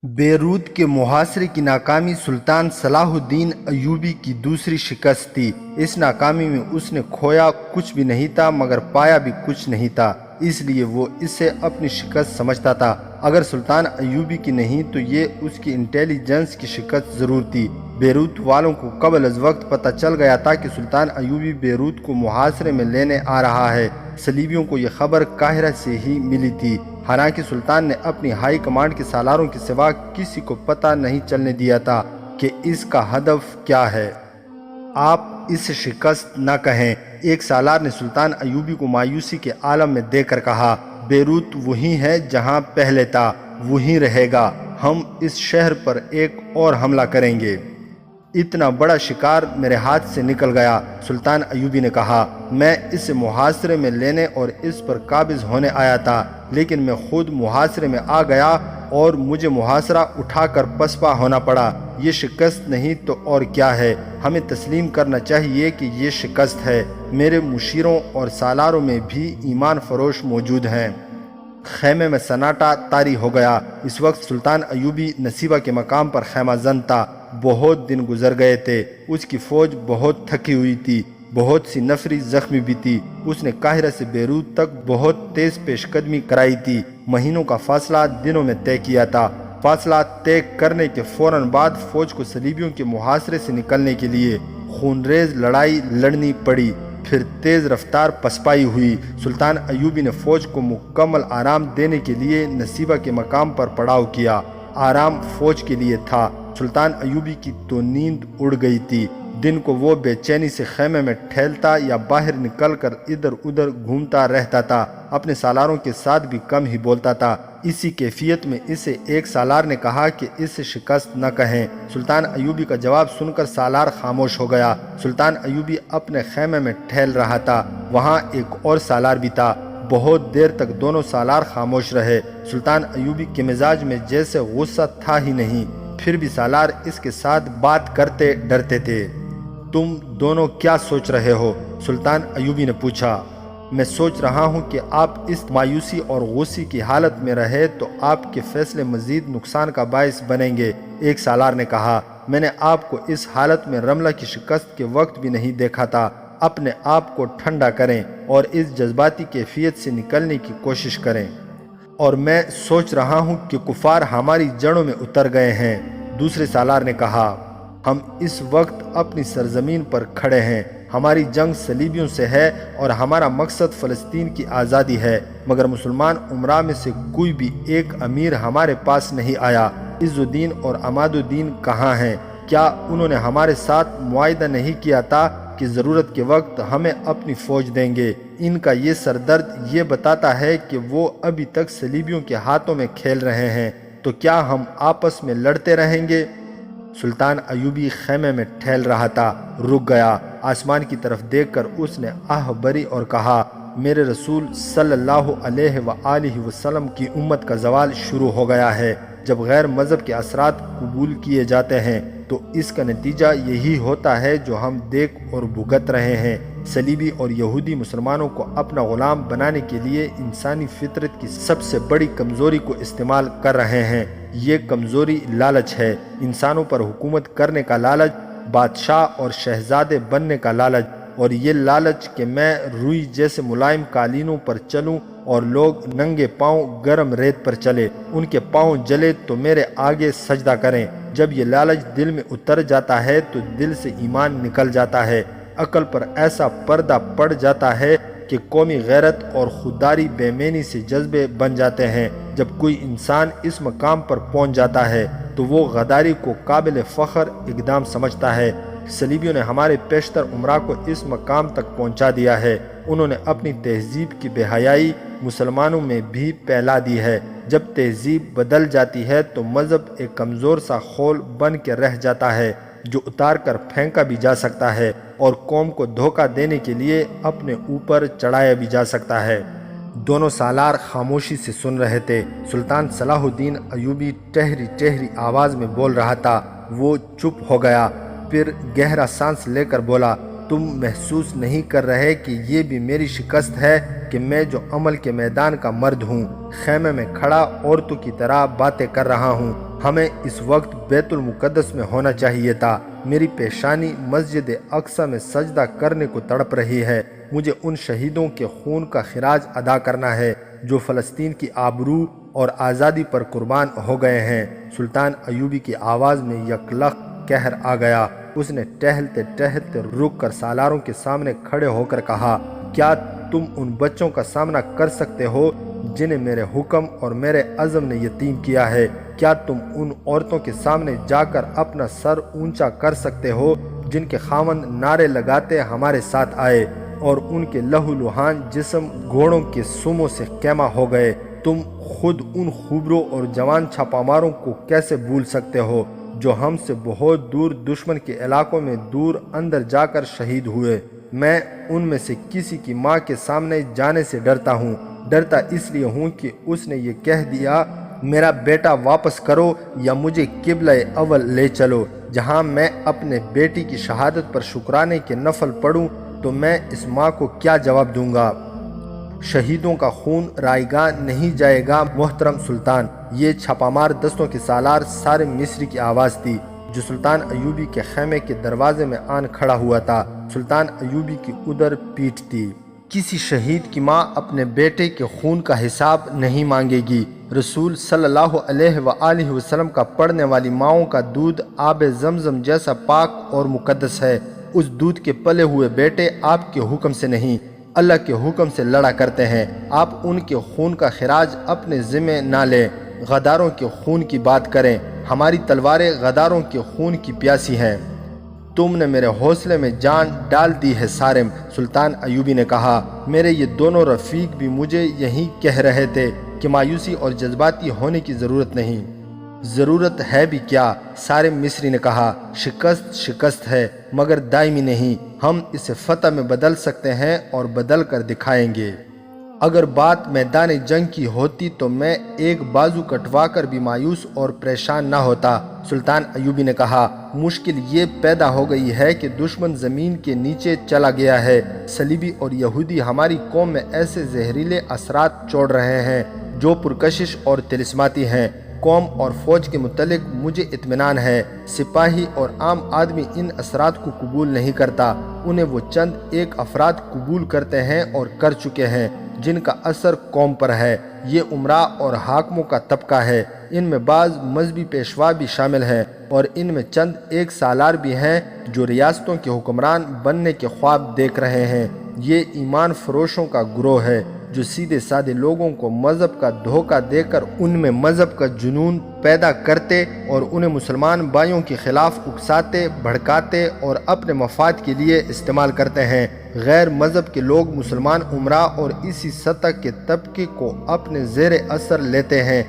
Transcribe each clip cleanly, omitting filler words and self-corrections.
Beirut کے محاصرے کی ناکامی سلطان صلاح الدین ایوبی کی دوسری شکست تھی۔ اس ناکامی میں اس نے کھویا کچھ بھی نہیں تھا مگر پایا بھی کچھ نہیں تھا، اس لیے وہ اسے اپنی شکست سمجھتا تھا۔ اگر سلطان ایوبی کی نہیں تو یہ اس کی انٹیلیجنس کی شکست ضرور تھی۔ بیروت والوں کو قبل از وقت پتہ چل گیا تھا کہ سلطان ایوبی بیروت کو محاصرے میں لینے آ رہا ہے۔ صلیبیوں کو یہ خبر قاہرہ سے ہی ملی تھی، حالانکہ سلطان نے اپنی ہائی کمانڈ کے سالاروں کے سوا کسی کو پتہ نہیں چلنے دیا تھا کہ اس کا ہدف کیا ہے۔ آپ اسے شکست نہ کہیں، ایک سالار نے سلطان ایوبی کو مایوسی کے عالم میں دے کر کہا۔ بیروت وہی ہے جہاں پہلے تھا، وہی رہے گا۔ ہم اس شہر پر ایک اور حملہ کریں گے۔ اتنا بڑا شکار میرے ہاتھ سے نکل گیا، سلطان ایوبی نے کہا۔ میں اسے محاصرے میں لینے اور اس پر قابض ہونے آیا تھا، لیکن میں خود محاصرے میں آ گیا اور مجھے محاصرہ اٹھا کر پسپا ہونا پڑا۔ یہ شکست نہیں تو اور کیا ہے؟ ہمیں تسلیم کرنا چاہیے کہ یہ شکست ہے۔ میرے مشیروں اور سالاروں میں بھی ایمان فروش موجود ہیں۔ خیمے میں سناٹا طاری ہو گیا۔ اس وقت سلطان ایوبی نصیبہ کے مقام پر خیمہ زن تھا۔ بہت دن گزر گئے تھے، اس کی فوج بہت تھکی ہوئی تھی، بہت سی نفری زخمی بھی تھی۔ اس نے قاہرہ سے بیروت تک بہت تیز پیش قدمی کرائی تھی، مہینوں کا فاصلہ دنوں میں طے کیا تھا۔ فاصلہ طے کرنے کے فوراً بعد فوج کو صلیبیوں کے محاصرے سے نکلنے کے لیے خونریز لڑائی لڑنی پڑی، پھر تیز رفتار پسپائی ہوئی۔ سلطان ایوبی نے فوج کو مکمل آرام دینے کے لیے نصیبہ کے مقام پر پڑاؤ کیا۔ آرام فوج کے لیے تھا۔ سلطان ایوبی کی تو نیند اڑ گئی تھی۔ دن کو وہ بے چینی سے خیمے میں ٹھہلتا یا باہر نکل کر ادھر ادھر گھومتا رہتا تھا، اپنے سالاروں کے ساتھ بھی کم ہی بولتا تھا۔ اسی کیفیت میں اسے ایک سالار نے کہا کہ اسے شکست نہ کہیں۔ سلطان ایوبی کا جواب سن کر سالار خاموش ہو گیا۔ سلطان ایوبی اپنے خیمے میں ٹہل رہا تھا، وہاں ایک اور سالار بھی تھا۔ بہت دیر تک دونوں سالار خاموش رہے۔ سلطان ایوبی کے مزاج میں جیسے غصہ تھا ہی نہیں، پھر بھی سالار اس کے ساتھ بات کرتے ڈرتے تھے۔ تم دونوں کیا سوچ رہے ہو؟ سلطان ایوبی نے پوچھا۔ میں سوچ رہا ہوں کہ آپ اس مایوسی اور غصے کی حالت میں رہے تو آپ کے فیصلے مزید نقصان کا باعث بنیں گے، ایک سالار نے کہا۔ میں نے آپ کو اس حالت میں رملہ کی شکست کے وقت بھی نہیں دیکھا تھا۔ اپنے آپ کو ٹھنڈا کریں اور اس جذباتی کیفیت سے نکلنے کی کوشش کریں۔ اور میں سوچ رہا ہوں کہ کفار ہماری جڑوں میں اتر گئے ہیں، دوسرے سالار نے کہا۔ ہم اس وقت اپنی سرزمین پر کھڑے ہیں، ہماری جنگ صلیبیوں سے ہے اور ہمارا مقصد فلسطین کی آزادی ہے، مگر مسلمان امراء میں سے کوئی بھی ایک امیر ہمارے پاس نہیں آیا۔ عز الدین اور عماد الدین کہاں ہیں؟ کیا انہوں نے ہمارے ساتھ معاہدہ نہیں کیا تھا کہ ضرورت کے وقت ہمیں اپنی فوج دیں گے؟ ان کا یہ سردرد یہ بتاتا ہے کہ وہ ابھی تک صلیبیوں کے ہاتھوں میں کھیل رہے ہیں، تو کیا ہم آپس میں لڑتے رہیں گے؟ سلطان ایوبی خیمے میں ٹھہل رہا تھا، رک گیا۔ آسمان کی طرف دیکھ کر اس نے آہ بھری اور کہا، میرے رسول صلی اللہ علیہ وآلہ وسلم کی امت کا زوال شروع ہو گیا ہے۔ جب غیر مذہب کے اثرات قبول کیے جاتے ہیں تو اس کا نتیجہ یہی ہوتا ہے جو ہم دیکھ اور بھگت رہے ہیں۔ صلیبی اور یہودی مسلمانوں کو اپنا غلام بنانے کے لیے انسانی فطرت کی سب سے بڑی کمزوری کو استعمال کر رہے ہیں۔ یہ کمزوری لالچ ہے، انسانوں پر حکومت کرنے کا لالچ، بادشاہ اور شہزادے بننے کا لالچ، اور یہ لالچ کہ میں روئی جیسے ملائم قالینوں پر چلوں اور لوگ ننگے پاؤں گرم ریت پر چلے، ان کے پاؤں جلے تو میرے آگے سجدہ کریں۔ جب یہ لالچ دل میں اتر جاتا ہے تو دل سے ایمان نکل جاتا ہے، عقل پر ایسا پردہ پڑ جاتا ہے کہ قومی غیرت اور خودداری بے معنی سے جذبے بن جاتے ہیں۔ جب کوئی انسان اس مقام پر پہنچ جاتا ہے تو وہ غداری کو قابل فخر اقدام سمجھتا ہے۔ صلیبیوں نے ہمارے پیشتر امراء کو اس مقام تک پہنچا دیا ہے۔ انہوں نے اپنی تہذیب کی بے حیائی مسلمانوں میں بھی پھیلا دی ہے۔ جب تہذیب بدل جاتی ہے تو مذہب ایک کمزور سا خول بن کے رہ جاتا ہے جو اتار کر پھینکا بھی جا سکتا ہے اور قوم کو دھوکہ دینے کے لیے اپنے اوپر چڑھایا بھی جا سکتا ہے۔ دونوں سالار خاموشی سے سن رہے تھے۔ سلطان صلاح الدین ایوبی ٹہری ٹہری آواز میں بول رہا تھا، وہ چپ ہو گیا، پھر گہرا سانس لے کر بولا، تم محسوس نہیں کر رہے کہ یہ بھی میری شکست ہے؟ کہ میں جو عمل کے میدان کا مرد ہوں خیمے میں کھڑا عورتوں کی طرح باتیں کر رہا ہوں۔ ہمیں اس وقت بیت المقدس میں ہونا چاہیے تھا۔ میری پیشانی مسجد اقصی میں سجدہ کرنے کو تڑپ رہی ہے۔ مجھے ان شہیدوں کے خون کا خراج ادا کرنا ہے جو فلسطین کی آبرو اور آزادی پر قربان ہو گئے ہیں۔ سلطان ایوبی کی آواز میں یکلخت قہر آ گیا۔ اس نے ٹہلتے ٹہلتے رک کر سالاروں کے سامنے کھڑے ہو کر کہا، کیا تم ان بچوں کا سامنا کر سکتے ہو جنہیں میرے حکم اور میرے عزم نے یتیم کیا ہے؟ کیا تم ان عورتوں کے سامنے جا کر اپنا سر اونچا کر سکتے ہو جن کے خاوند نعرے لگاتے ہمارے ساتھ آئے اور ان کے لہو لہان جسم گھوڑوں کے سموں سے کیما ہو گئے؟ تم خود ان خوبروں اور جوان چھاپا ماروں کو کیسے بھول سکتے ہو جو ہم سے بہت دور دشمن کے علاقوں میں دور اندر جا کر شہید ہوئے؟ میں ان میں سے کسی کی ماں کے سامنے جانے سے ڈرتا ہوں۔ ڈرتا اس لیے ہوں کہ اس نے یہ کہہ دیا، میرا بیٹا واپس کرو یا مجھے قبلہ اول لے چلو۔ جہاں میں اپنے بیٹی کی شہادت پر شکرانے کے نفل پڑھوں تو میں اس ماں کو کیا جواب دوں گا؟ شہیدوں کا خون رائیگاں نہیں جائے گا محترم سلطان۔ یہ چھاپامار دستوں کے سالار سارم مصری کی آواز تھی جو سلطان ایوبی کے خیمے کے دروازے میں آن کھڑا ہوا تھا۔ سلطان ایوبی کی ادھر پیٹھ تھی۔ کسی شہید کی ماں اپنے بیٹے کے خون کا حساب نہیں مانگے گی۔ رسول صلی اللہ علیہ وآلہ وسلم کا پڑھنے والی ماؤں کا دودھ آب زمزم جیسا پاک اور مقدس ہے۔ اس دودھ کے پلے ہوئے بیٹے آپ کے حکم سے نہیں، اللہ کے حکم سے لڑا کرتے ہیں۔ آپ ان کے خون کا خراج اپنے ذمہ نہ لیں۔ غداروں کے خون کی بات کریں، ہماری تلواریں غداروں کے خون کی پیاسی ہیں۔ تم نے میرے حوصلے میں جان ڈال دی ہے سارم، سلطان ایوبی نے کہا۔ میرے یہ دونوں رفیق بھی مجھے یہی کہہ رہے تھے کہ مایوسی اور جذباتی ہونے کی ضرورت نہیں۔ ضرورت ہے بھی کیا؟ سارم مصری نے کہا، شکست شکست ہے مگر دائمی نہیں۔ ہم اسے فتح میں بدل سکتے ہیں اور بدل کر دکھائیں گے۔ اگر بات میدان جنگ کی ہوتی تو میں ایک بازو کٹوا کر بھی مایوس اور پریشان نہ ہوتا، سلطان ایوبی نے کہا۔ مشکل یہ پیدا ہو گئی ہے کہ دشمن زمین کے نیچے چلا گیا ہے۔ صلیبی اور یہودی ہماری قوم میں ایسے زہریلے اثرات چھوڑ رہے ہیں جو پرکشش اور طلسماتی ہیں۔ قوم اور فوج کے متعلق مجھے اطمینان ہے۔ سپاہی اور عام آدمی ان اثرات کو قبول نہیں کرتا۔ انہیں وہ چند ایک افراد قبول کرتے ہیں اور کر چکے ہیں جن کا اثر قوم پر ہے۔ یہ امراء اور حاکموں کا طبقہ ہے۔ ان میں بعض مذہبی پیشوا بھی شامل ہیں اور ان میں چند ایک سالار بھی ہیں جو ریاستوں کے حکمران بننے کے خواب دیکھ رہے ہیں۔ یہ ایمان فروشوں کا گروہ ہے جو سیدھے سادے لوگوں کو مذہب کا دھوکہ دے کر ان میں مذہب کا جنون پیدا کرتے اور انہیں مسلمان بھائیوں کے خلاف اکساتے، بھڑکاتے اور اپنے مفاد کے لیے استعمال کرتے ہیں۔ غیر مذہب کے لوگ مسلمان امراء اور اسی سطح کے طبقے کو اپنے زیر اثر لیتے ہیں۔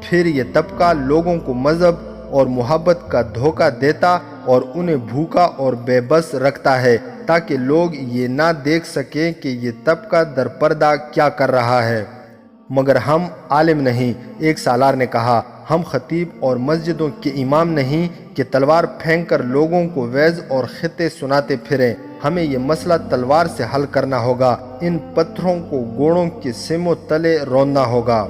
پھر یہ طبقہ لوگوں کو مذہب اور محبت کا دھوکہ دیتا اور انہیں بھوکا اور بے بس رکھتا ہے تاکہ لوگ یہ نہ دیکھ سکیں کہ یہ طبقہ در پردہ کیا کر رہا ہے۔ مگر ہم عالم نہیں، ایک سالار نے کہا۔ ہم خطیب اور مسجدوں کے امام نہیں کہ تلوار پھینک کر لوگوں کو وعظ اور خطے سناتے پھریں۔ ہمیں یہ مسئلہ تلوار سے حل کرنا ہوگا۔ ان پتھروں کو گھوڑوں کے سموں تلے روننا ہوگا۔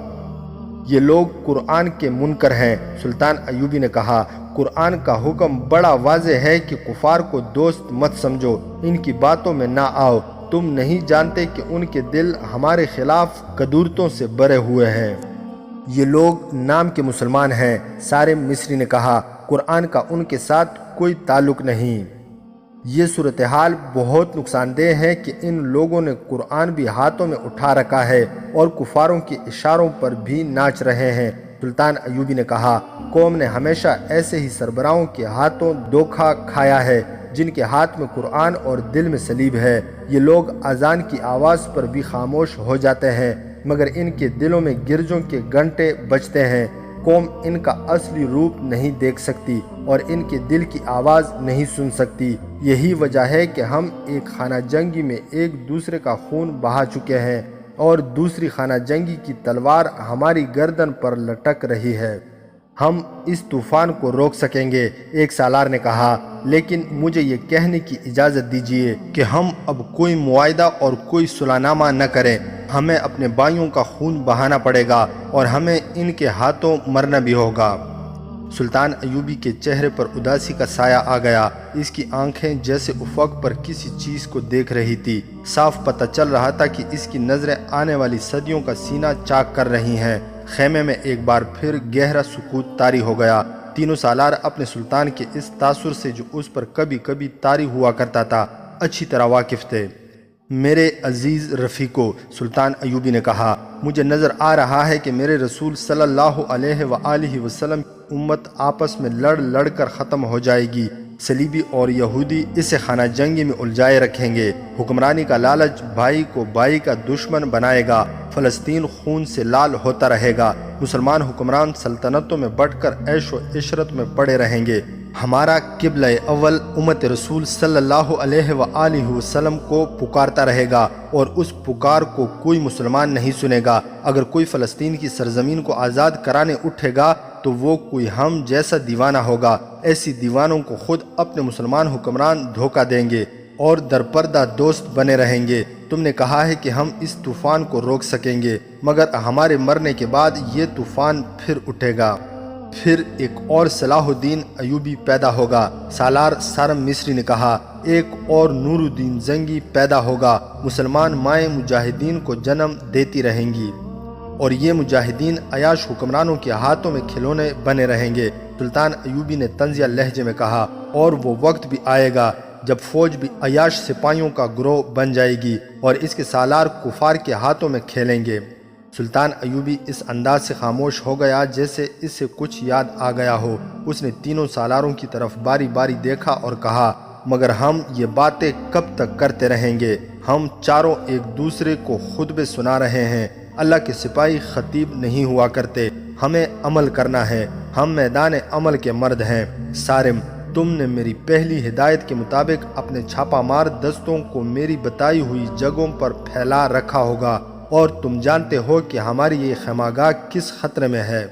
یہ لوگ قرآن کے منکر ہیں، سلطان ایوبی نے کہا۔ قرآن کا حکم بڑا واضح ہے کہ کفار کو دوست مت سمجھو، ان کی باتوں میں نہ آؤ۔ تم نہیں جانتے کہ ان کے دل ہمارے خلاف قدورتوں سے بھرے ہوئے ہیں۔ یہ لوگ نام کے مسلمان ہیں، سارم مصری نے کہا۔ قرآن کا ان کے ساتھ کوئی تعلق نہیں۔ یہ صورتحال بہت نقصان دہ ہے کہ ان لوگوں نے قرآن بھی ہاتھوں میں اٹھا رکھا ہے اور کفاروں کے اشاروں پر بھی ناچ رہے ہیں، سلطان ایوبی نے کہا۔ قوم نے ہمیشہ ایسے ہی سربراہوں کے ہاتھوں دھوکہ کھایا ہے جن کے ہاتھ میں قرآن اور دل میں صلیب ہے۔ یہ لوگ اذان کی آواز پر بھی خاموش ہو جاتے ہیں مگر ان کے دلوں میں گرجوں کے گھنٹے بجتے ہیں۔ قوم ان کا اصلی روپ نہیں دیکھ سکتی اور ان کے دل کی آواز نہیں سن سکتی۔ یہی وجہ ہے کہ ہم ایک خانہ جنگی میں ایک دوسرے کا خون بہا چکے ہیں اور دوسری خانہ جنگی کی تلوار ہماری گردن پر لٹک رہی ہے۔ ہم اس طوفان کو روک سکیں گے۔ ایک سالار نے کہا، لیکن مجھے یہ کہنے کی اجازت دیجیے کہ ہم اب کوئی معاہدہ اور کوئی صلح نامہ نہ کریں۔ ہمیں اپنے بھائیوں کا خون بہانا پڑے گا اور ہمیں ان کے ہاتھوں مرنا بھی ہوگا۔ سلطان ایوبی کے چہرے پر اداسی کا سایہ آ گیا۔ اس کی آنکھیں جیسے افق پر کسی چیز کو دیکھ رہی تھی۔ صاف پتہ چل رہا تھا کہ اس کی نظریں آنے والی صدیوں کا سینہ چاک کر رہی ہیں۔ خیمے میں ایک بار پھر گہرا سکوت طاری ہو گیا۔ تینوں سالار اپنے سلطان کے اس تاثر سے جو اس پر کبھی کبھی طاری ہوا کرتا تھا اچھی طرح واقف تھے۔ میرے عزیز رفیقو، سلطان ایوبی نے کہا، مجھے نظر آ رہا ہے کہ میرے رسول صلی اللہ علیہ وآلہ وسلم کی امت آپس میں لڑ لڑ کر ختم ہو جائے گی۔ صلیبی اور یہودی اسے خانہ جنگی میں الجھائے رکھیں گے۔ حکمرانی کا لالچ بھائی کو بھائی کا دشمن بنائے گا۔ فلسطین خون سے لال ہوتا رہے گا۔ مسلمان حکمران سلطنتوں میں بٹ کر عیش و عشرت میں پڑے رہیں گے۔ ہمارا قبلہ اول امت رسول صلی اللہ علیہ وآلہ وسلم کو پکارتا رہے گا اور اس پکار کو کوئی مسلمان نہیں سنے گا۔ اگر کوئی فلسطین کی سرزمین کو آزاد کرانے اٹھے گا تو وہ کوئی ہم جیسا دیوانہ ہوگا۔ ایسی دیوانوں کو خود اپنے مسلمان حکمران دھوکہ دیں گے اور درپردہ دوست بنے رہیں گے۔ تم نے کہا ہے کہ ہم اس طوفان کو روک سکیں گے، مگر ہمارے مرنے کے بعد یہ طوفان پھر اٹھے گا۔ پھر ایک اور صلاح الدین ایوبی پیدا ہوگا۔ سالار سارم مصری نے کہا، ایک اور نور الدین زنگی پیدا ہوگا۔ مسلمان مائیں مجاہدین کو جنم دیتی رہیں گی اور یہ مجاہدین عیاش حکمرانوں کے ہاتھوں میں کھلونے بنے رہیں گے۔ سلطان ایوبی نے طنزیہ لہجے میں کہا، اور وہ وقت بھی آئے گا جب فوج بھی عیاش سپاہیوں کا گروہ بن جائے گی اور اس کے سالار کفار کے ہاتھوں میں کھیلیں گے۔ سلطان ایوبی اس انداز سے خاموش ہو گیا جیسے اس سے کچھ یاد آ گیا ہو۔ اس نے تینوں سالاروں کی طرف باری باری دیکھا اور کہا، مگر ہم یہ باتیں کب تک کرتے رہیں گے؟ ہم چاروں ایک دوسرے کو خطبے سنا رہے ہیں۔ اللہ کے سپاہی خطیب نہیں ہوا کرتے۔ ہمیں عمل کرنا ہے۔ ہم میدان عمل کے مرد ہیں۔ سارم، تم نے میری پہلی ہدایت کے مطابق اپنے چھاپا مار دستوں کو میری بتائی ہوئی جگہوں پر پھیلا رکھا ہوگا اور تم جانتے ہو کہ ہماری یہ خیمہ کس خطرے میں ہے۔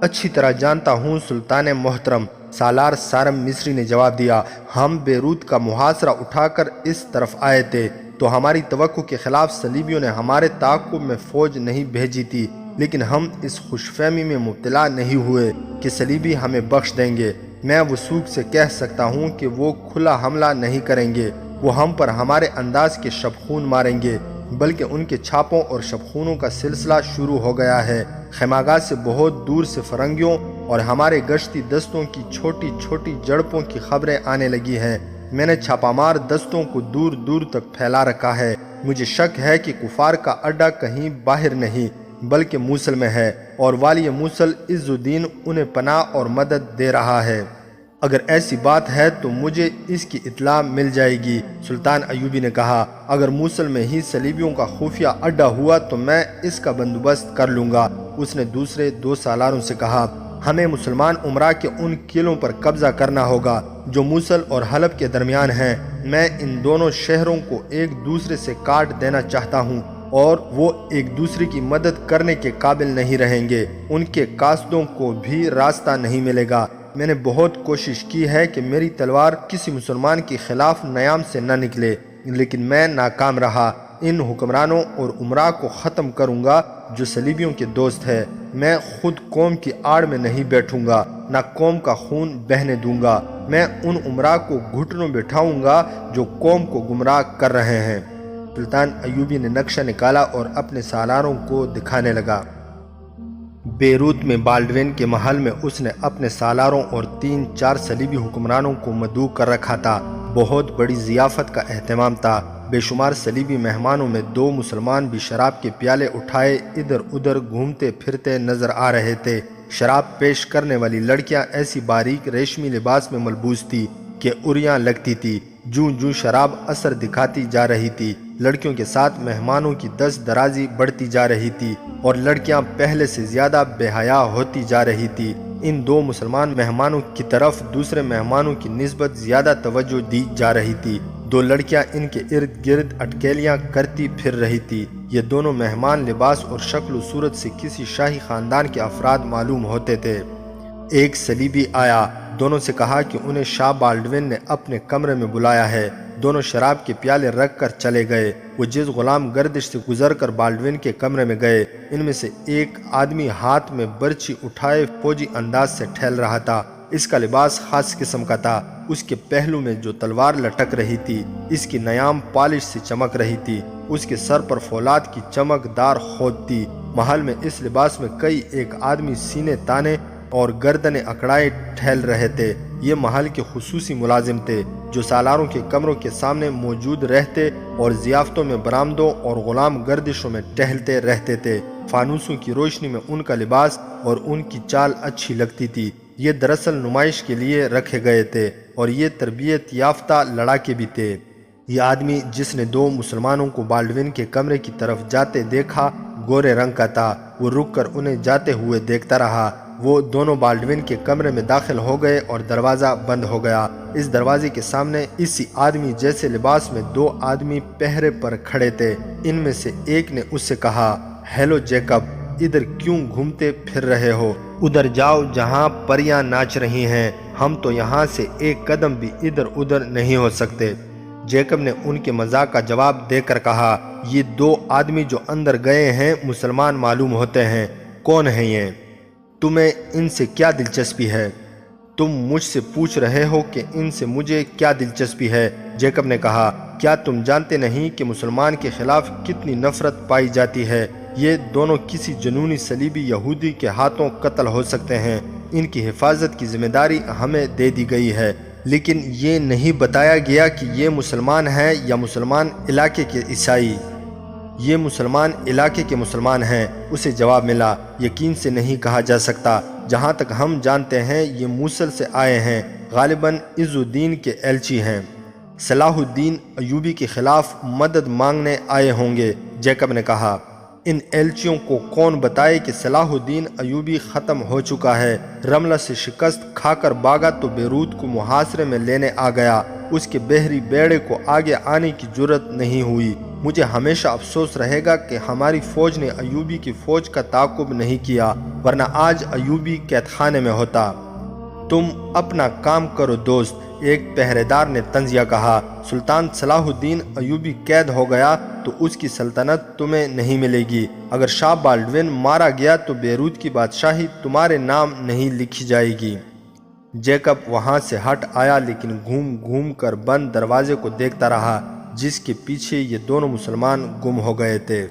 اچھی طرح جانتا ہوں سلطان محترم، سالار سارم مصری نے جواب دیا۔ ہم بیروت کا محاصرہ اٹھا کر اس طرف آئے تھے تو ہماری توقع کے خلاف صلیبیوں نے ہمارے تعاقب میں فوج نہیں بھیجی تھی، لیکن ہم اس خوش فہمی میں مبتلا نہیں ہوئے کہ صلیبی ہمیں بخش دیں گے۔ میں وثوق سے کہہ سکتا ہوں کہ وہ کھلا حملہ نہیں کریں گے۔ وہ ہم پر ہمارے انداز کے شبخون ماریں گے، بلکہ ان کے چھاپوں اور شبخونوں کا سلسلہ شروع ہو گیا ہے۔ خیمہ سے بہت دور سے فرنگیوں اور ہمارے گشتی دستوں کی چھوٹی چھوٹی جڑپوں کی خبریں آنے لگی ہیں۔ میں نے چھاپا مار دستوں کو دور دور تک پھیلا رکھا ہے۔ مجھے شک ہے کہ کفار کا اڈا کہیں باہر نہیں بلکہ موصل میں ہے، اور والی موصل عز الدین انہیں پناہ اور مدد دے رہا ہے۔ اگر ایسی بات ہے تو مجھے اس کی اطلاع مل جائے گی۔ سلطان ایوبی نے کہا، اگر موصل میں ہی صلیبیوں کا خفیہ اڈا ہوا تو میں اس کا بندوبست کر لوں گا۔ اس نے دوسرے دو سالاروں سے کہا، ہمیں مسلمان امراء کے ان قلعوں پر قبضہ کرنا ہوگا جو موصل اور حلب کے درمیان ہیں۔ میں ان دونوں شہروں کو ایک دوسرے سے کاٹ دینا چاہتا ہوں اور وہ ایک دوسرے کی مدد کرنے کے قابل نہیں رہیں گے۔ ان کے قاصدوں کو بھی راستہ نہیں ملے گا۔ میں نے بہت کوشش کی ہے کہ میری تلوار کسی مسلمان کے خلاف نیام سے نہ نکلے، لیکن میں ناکام رہا۔ ان حکمرانوں اور امراء کو ختم کروں گا جو صلیبیوں کے دوست ہے۔ میں خود قوم کی آڑ میں نہیں بیٹھوں گا، نہ قوم کا خون بہنے دوں گا۔ میں ان امراء کو گھٹنوں بٹھاؤں گا جو قوم کو گمراہ کر رہے ہیں۔ سلطان ایوبی نے نقشہ نکالا اور اپنے سالاروں کو دکھانے لگا۔ بیروت میں بالڈوین کے محل میں اس نے اپنے سالاروں اور 3-4 صلیبی حکمرانوں کو مدعو کر رکھا تھا۔ بہت بڑی ضیافت کا اہتمام تھا۔ بے شمار صلیبی مہمانوں میں 2 مسلمان بھی شراب کے پیالے اٹھائے ادھر ادھر گھومتے پھرتے نظر آ رہے تھے۔ شراب پیش کرنے والی لڑکیاں ایسی باریک ریشمی لباس میں ملبوس تھی کہ اریاں لگتی تھی۔ جوں جوں شراب اثر دکھاتی جا رہی تھی، لڑکیوں کے ساتھ مہمانوں کی دست درازی بڑھتی جا رہی تھی اور لڑکیاں پہلے سے زیادہ بے حیا ہوتی جا رہی تھی۔ ان 2 مسلمان مہمانوں کی طرف دوسرے مہمانوں کی نسبت زیادہ توجہ دی جا رہی تھی۔ 2 لڑکیاں ان کے ارد گرد اٹکیلیاں کرتی پھر رہی تھی۔ یہ دونوں مہمان لباس اور شکل و صورت سے کسی شاہی خاندان کے افراد معلوم ہوتے تھے۔ ایک سلیبی آیا، دونوں سے کہا کہ انہیں شاہ بالڈوین نے اپنے کمرے میں بلایا ہے۔ دونوں شراب کے پیالے رکھ کر چلے گئے۔ وہ جس غلام گردش سے گزر کر بالڈوین کے کمرے میں گئے، ان میں سے ایک آدمی ہاتھ میں برچی اٹھائے فوجی انداز سے ٹہل رہا تھا۔ اس کا لباس خاص قسم کا تھا۔ اس کے پہلو میں جو تلوار لٹک رہی تھی، اس کی نیام پالش سے چمک رہی تھی۔ اس کے سر پر فولاد کی چمکدار خود تھی۔ محل میں اس لباس میں کئی ایک آدمی سینے تانے اور گردنیں اکڑائے ٹہل رہے تھے۔ یہ محل کے خصوصی ملازم تھے جو سالاروں کے کمروں کے سامنے موجود رہتے اور ضیافتوں میں برآمدوں اور غلام گردشوں میں ٹہلتے رہتے تھے۔ فانوسوں کی روشنی میں ان کا لباس اور ان کی چال اچھی لگتی تھی۔ یہ دراصل نمائش کے لیے رکھے گئے تھے اور یہ تربیت یافتہ لڑاکے بھی تھے۔ یہ آدمی جس نے دو مسلمانوں کو بالڈوین کے کمرے کی طرف جاتے دیکھا گورے رنگ کا تھا۔ وہ رک کر انہیں جاتے ہوئے دیکھتا رہا۔ وہ دونوں بالڈوین کے کمرے میں داخل ہو گئے اور دروازہ بند ہو گیا۔ اس دروازے کے سامنے اسی آدمی جیسے لباس میں دو آدمی پہرے پر کھڑے تھے۔ ان میں سے ایک نے اس سے کہا، ہیلو جیکب، ادھر کیوں گھومتے پھر رہے ہو؟ ادھر جاؤ جہاں پریاں ناچ رہی ہیں۔ ہم تو یہاں سے ایک قدم بھی ادھر ادھر نہیں ہو سکتے۔ جیکب نے ان کے مذاق کا جواب دے کر کہا، یہ دو آدمی جو اندر گئے ہیں مسلمان معلوم ہوتے ہیں۔ کون ہیں یہ؟ تمہیں ان سے کیا دلچسپی ہے؟ تم مجھ سے پوچھ رہے ہو کہ ان سے مجھے کیا دلچسپی ہے؟ جیکب نے کہا، کیا تم جانتے نہیں کہ مسلمان کے خلاف کتنی نفرت پائی جاتی ہے؟ یہ دونوں کسی جنونی صلیبی یہودی کے ہاتھوں قتل ہو سکتے ہیں۔ ان کی حفاظت کی ذمہ داری ہمیں دے دی گئی ہے، لیکن یہ نہیں بتایا گیا کہ یہ مسلمان ہیں یا مسلمان علاقے کے عیسائی۔ یہ مسلمان علاقے کے مسلمان ہیں، اسے جواب ملا۔ یقین سے نہیں کہا جا سکتا۔ جہاں تک ہم جانتے ہیں یہ موصل سے آئے ہیں، غالباً عز الدین کے ایلچی ہیں۔ صلاح الدین ایوبی کے خلاف مدد مانگنے آئے ہوں گے، جیکب نے کہا۔ ان ایلچیوں کو کون بتائے کہ صلاح الدین ایوبی ختم ہو چکا ہے؟ رملہ سے شکست کھا کر بھاگا تو بیروت کو محاصرے میں لینے آ گیا۔ اس کے بحری بیڑے کو آگے آنے کی جرت نہیں ہوئی۔ مجھے ہمیشہ افسوس رہے گا کہ ہماری فوج نے ایوبی کی فوج کا تعاقب نہیں کیا، ورنہ آج ایوبی قید خانے میں ہوتا۔ تم اپنا کام کرو دوست، ایک پہرے دار نے طنزیہ کہا۔ سلطان صلاح الدین ایوبی قید ہو گیا تو اس کی سلطنت تمہیں نہیں ملے گی۔ اگر شاہ بالڈوین مارا گیا تو بیروت کی بادشاہی تمہارے نام نہیں لکھی جائے گی۔ جیکب وہاں سے ہٹ آیا، لیکن گھوم گھوم کر بند دروازے کو دیکھتا رہا جس کے پیچھے یہ دونوں مسلمان گم ہو گئے تھے۔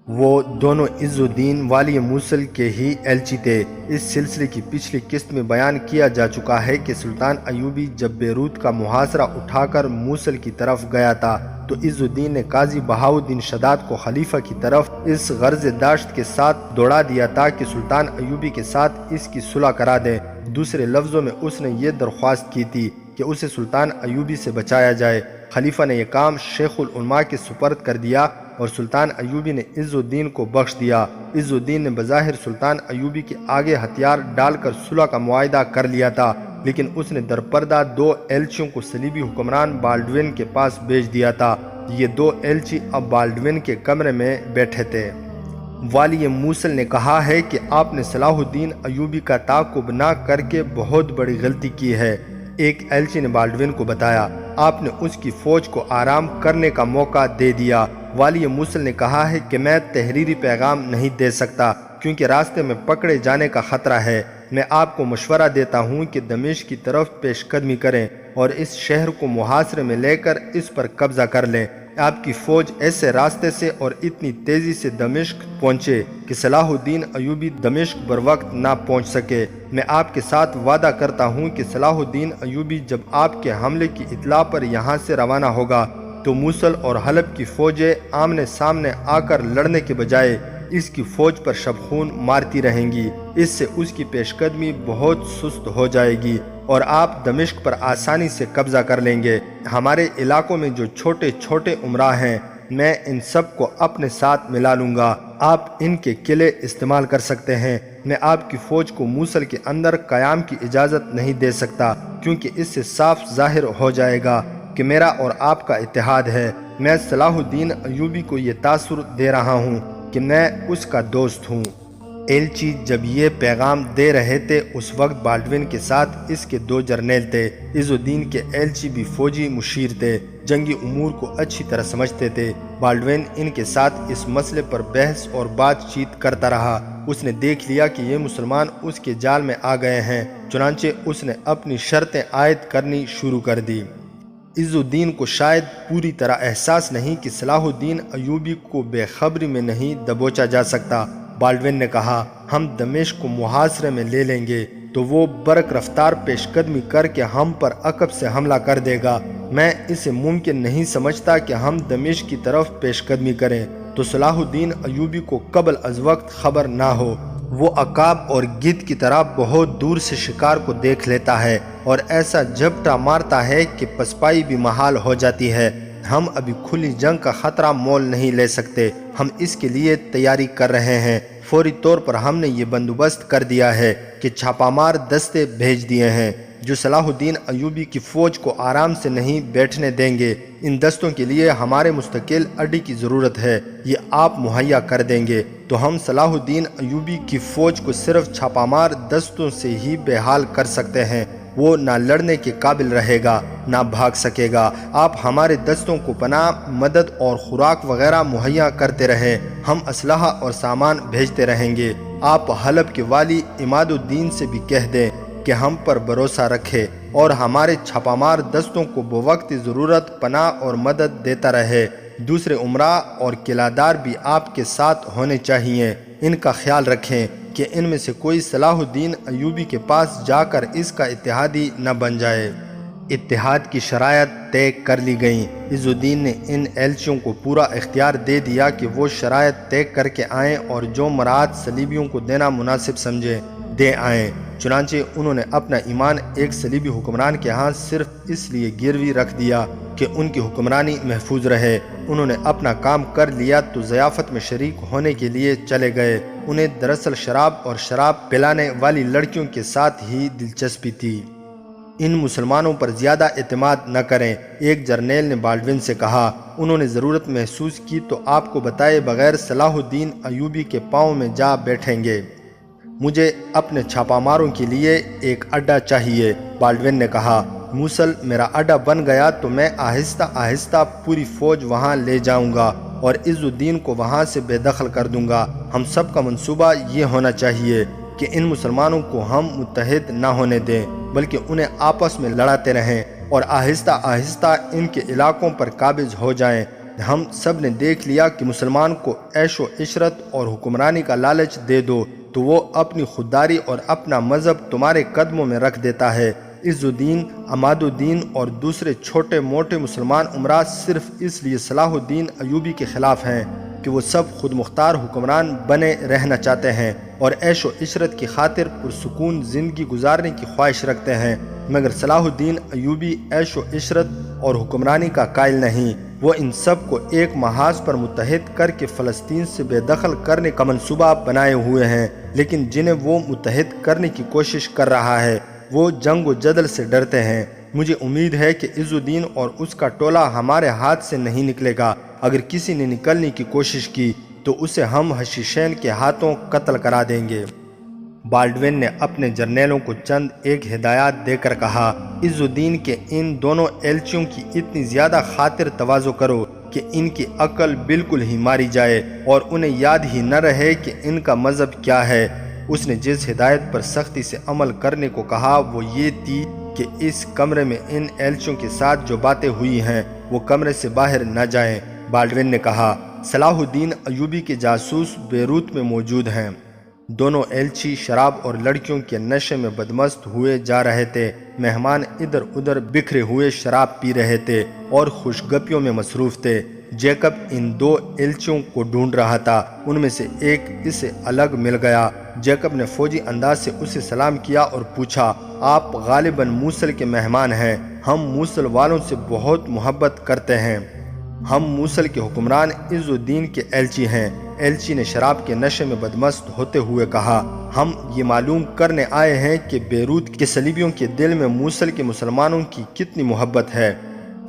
وہ دونوں عز الدین والی موصل کے ہی ایلچی تھے۔ اس سلسلے کی پچھلی قسط میں بیان کیا جا چکا ہے کہ سلطان ایوبی جب بیروت کا محاصرہ اٹھا کر موصل کی طرف گیا تھا تو عز الدین نے قاضی بہاؤالدین شداد کو خلیفہ کی طرف اس غرض داشت کے ساتھ دوڑا دیا تھا کہ سلطان ایوبی کے ساتھ اس کی صلح کرا دیں۔ دوسرے لفظوں میں اس نے یہ درخواست کی تھی کہ اسے سلطان ایوبی سے بچایا جائے۔ خلیفہ نے یہ کام شیخ العلماء کے سپرد کر دیا اور سلطان ایوبی نے عز الدین کو بخش دیا۔ عز الدین نے بظاہر سلطان ایوبی کے آگے ہتھیار ڈال کر صلح کا معاہدہ کر لیا تھا، لیکن اس نے درپردہ دو ایلچیوں کو صلیبی حکمران بالڈوین کے پاس بھیج دیا تھا۔ یہ دو ایلچی اب بالڈوین کے کمرے میں بیٹھے تھے۔ والی موصل نے کہا ہے کہ آپ نے صلاح الدین ایوبی کا تعاقب نہ کر کے بہت بڑی غلطی کی ہے۔ ایک ایلچی نے بالڈوین کو بتایا، آپ نے اس کی فوج کو آرام کرنے کا موقع دے دیا۔ والی موصل نے کہا ہے کہ میں تحریری پیغام نہیں دے سکتا کیونکہ راستے میں پکڑے جانے کا خطرہ ہے۔ میں آپ کو مشورہ دیتا ہوں کہ دمشق کی طرف پیش قدمی کریں اور اس شہر کو محاصرے میں لے کر اس پر قبضہ کر لیں۔ آپ کی فوج ایسے راستے سے اور اتنی تیزی سے دمشق پہنچے کہ صلاح الدین ایوبی دمشق بروقت نہ پہنچ سکے۔ میں آپ کے ساتھ وعدہ کرتا ہوں کہ صلاح الدین ایوبی جب آپ کے حملے کی اطلاع پر یہاں سے روانہ ہوگا تو موصل اور حلب کی فوجیں آمنے سامنے آ کر لڑنے کے بجائے اس کی فوج پر شبخون مارتی رہیں گی۔ اس سے اس کی پیش قدمی بہت سست ہو جائے گی اور آپ دمشق پر آسانی سے قبضہ کر لیں گے۔ ہمارے علاقوں میں جو چھوٹے چھوٹے امراء ہیں میں ان سب کو اپنے ساتھ ملا لوں گا۔ آپ ان کے قلعے استعمال کر سکتے ہیں۔ میں آپ کی فوج کو موصل کے اندر قیام کی اجازت نہیں دے سکتا کیونکہ اس سے صاف ظاہر ہو جائے گا کہ میرا اور آپ کا اتحاد ہے۔ میں صلاح الدین ایوبی کو یہ تاثر دے رہا ہوں کہ میں اس کا دوست ہوں۔ ایلچی جب یہ پیغام دے رہے تھے اس وقت بالڈوین کے ساتھ اس کے 2 جرنیل تھے۔ عز الدین کے ایلچی بھی فوجی مشیر تھے، جنگی امور کو اچھی طرح سمجھتے تھے۔ بالڈوین ان کے ساتھ اس مسئلے پر بحث اور بات چیت کرتا رہا۔ اس نے دیکھ لیا کہ یہ مسلمان اس کے جال میں آ گئے ہیں، چنانچہ اس نے اپنی شرطیں عائد کرنی شروع کر دی۔ عز الدین کو شاید پوری طرح احساس نہیں کہ صلاح الدین ایوبی کو بے خبری میں نہیں دبوچا جا سکتا۔ بالڈوین نے کہا، ہم دمشق کو محاصرے میں لے لیں گے تو وہ برق رفتار پیش قدمی کر کے ہم پر عقب سے حملہ کر دے گا۔ میں اسے ممکن نہیں سمجھتا کہ ہم دمشق کی طرف پیش قدمی کریں تو صلاح الدین ایوبی کو قبل از وقت خبر نہ ہو۔ وہ عقاب اور گدھ کی طرح بہت دور سے شکار کو دیکھ لیتا ہے اور ایسا جھپٹا مارتا ہے کہ پسپائی بھی محال ہو جاتی ہے۔ ہم ابھی کھلی جنگ کا خطرہ مول نہیں لے سکتے، ہم اس کے لیے تیاری کر رہے ہیں۔ فوری طور پر ہم نے یہ بندوبست کر دیا ہے کہ چھاپہ مار دستے بھیج دیے ہیں جو صلاح الدین ایوبی کی فوج کو آرام سے نہیں بیٹھنے دیں گے۔ ان دستوں کے لیے ہمارے مستقل اڈے کی ضرورت ہے، یہ آپ مہیا کر دیں گے تو ہم صلاح الدین ایوبی کی فوج کو صرف چھاپہ مار دستوں سے ہی بحال کر سکتے ہیں۔ وہ نہ لڑنے کے قابل رہے گا نہ بھاگ سکے گا۔ آپ ہمارے دستوں کو پناہ، مدد اور خوراک وغیرہ مہیا کرتے رہیں، ہم اسلحہ اور سامان بھیجتے رہیں گے۔ آپ حلب کے والی عماد الدین سے بھی کہہ دیں کہ ہم پر بھروسہ رکھے اور ہمارے چھاپہ مار دستوں کو بوقت ضرورت پناہ اور مدد دیتا رہے۔ دوسرے امراء اور قلعہ دار بھی آپ کے ساتھ ہونے چاہیے۔ ان کا خیال رکھیں کہ ان میں سے کوئی صلاح الدین ایوبی کے پاس جا کر اس کا اتحادی نہ بن جائے۔ اتحاد کی شرائط طے کر لی گئیں۔ عز الدین نے ان ایلچیوں کو پورا اختیار دے دیا کہ وہ شرائط طے کر کے آئیں اور جو مراعات صلیبیوں کو دینا مناسب سمجھے دے آئیں۔ چنانچہ انہوں نے اپنا ایمان ایک صلیبی حکمران کے ہاں صرف اس لیے گروی رکھ دیا کہ ان کی حکمرانی محفوظ رہے۔ انہوں نے اپنا کام کر لیا تو ضیافت میں شریک ہونے کے لیے چلے گئے۔ انہیں دراصل شراب اور شراب پلانے والی لڑکیوں کے ساتھ ہی دلچسپی تھی۔ ان مسلمانوں پر زیادہ اعتماد نہ کریں، ایک جرنیل نے بالڈوین سے کہا۔ انہوں نے ضرورت محسوس کی تو آپ کو بتائے بغیر صلاح الدین ایوبی کے پاؤں میں جا بیٹھیں گے۔ مجھے اپنے چھاپہ ماروں کے لیے ایک اڈا چاہیے، بالڈوین نے کہا۔ موصل میرا اڈا بن گیا تو میں آہستہ آہستہ پوری فوج وہاں لے جاؤں گا اور عز الدین کو وہاں سے بے دخل کر دوں گا۔ ہم سب کا منصوبہ یہ ہونا چاہیے کہ ان مسلمانوں کو ہم متحد نہ ہونے دیں بلکہ انہیں آپس میں لڑاتے رہیں اور آہستہ آہستہ ان کے علاقوں پر قابض ہو جائیں۔ ہم سب نے دیکھ لیا کہ مسلمان کو عیش و عشرت اور حکمرانی کا لالچ دے دو تو وہ اپنی خودداری اور اپنا مذہب تمہارے قدموں میں رکھ دیتا ہے۔ عز الدین، عماد الدین اور دوسرے چھوٹے موٹے مسلمان امراء صرف اس لیے صلاح الدین ایوبی کے خلاف ہیں کہ وہ سب خود مختار حکمران بنے رہنا چاہتے ہیں اور عیش و عشرت کی خاطر پرسکون زندگی گزارنے کی خواہش رکھتے ہیں، مگر صلاح الدین ایوبی عیش و عشرت اور حکمرانی کا قائل نہیں۔ وہ ان سب کو ایک محاذ پر متحد کر کے فلسطین سے بے دخل کرنے کا منصوبہ بنائے ہوئے ہیں، لیکن جنہیں وہ متحد کرنے کی کوشش کر رہا ہے وہ جنگ و جدل سے ڈرتے ہیں۔ مجھے امید ہے کہ عز الدین اور اس کا ٹولہ ہمارے ہاتھ سے نہیں نکلے گا۔ اگر کسی نے نکلنے کی کوشش کی تو اسے ہم حشیشین کے ہاتھوں قتل کرا دیں گے۔ بالڈوین نے اپنے جرنیلوں کو چند ایک ہدایات دے کر کہا، عز الدین کے ان دونوں ایلچیوں کی اتنی زیادہ خاطر تواضع کرو کہ ان کی عقل بالکل ہی ماری جائے اور انہیں یاد ہی نہ رہے کہ ان کا مذہب کیا ہے۔ اس نے جس ہدایت پر سختی سے عمل کرنے کو کہا وہ یہ تھی کہ اس کمرے میں ان ایلچیوں کے ساتھ جو باتیں ہوئی ہیں وہ کمرے سے باہر نہ جائیں۔ بالڈوین نے کہا، صلاح الدین ایوبی کے جاسوس بیروت میں موجود ہیں۔ دونوں ایلچی شراب اور لڑکیوں کے نشے میں بدمست ہوئے جا رہے تھے۔ مہمان ادھر ادھر بکھرے ہوئے شراب پی رہے تھے اور خوشگپیوں میں مصروف تھے۔ جیکب ان دو ایلچیوں کو ڈھونڈ رہا تھا، ان میں سے ایک اسے الگ مل گیا۔ جیکب نے فوجی انداز سے اسے سلام کیا اور پوچھا، آپ غالباً موصل کے مہمان ہیں؟ ہم موصل والوں سے بہت محبت کرتے ہیں۔ ہم موصل کے حکمران عز الدین کے ایلچی ہیں۔ ایلچی نے شراب کے نشے میں بدمست ہوتے ہوئے کہا، ہم یہ معلوم کرنے آئے ہیں کہ بیروت کے صلیبیوں کے دل میں موصل کے مسلمانوں کی کتنی محبت ہے۔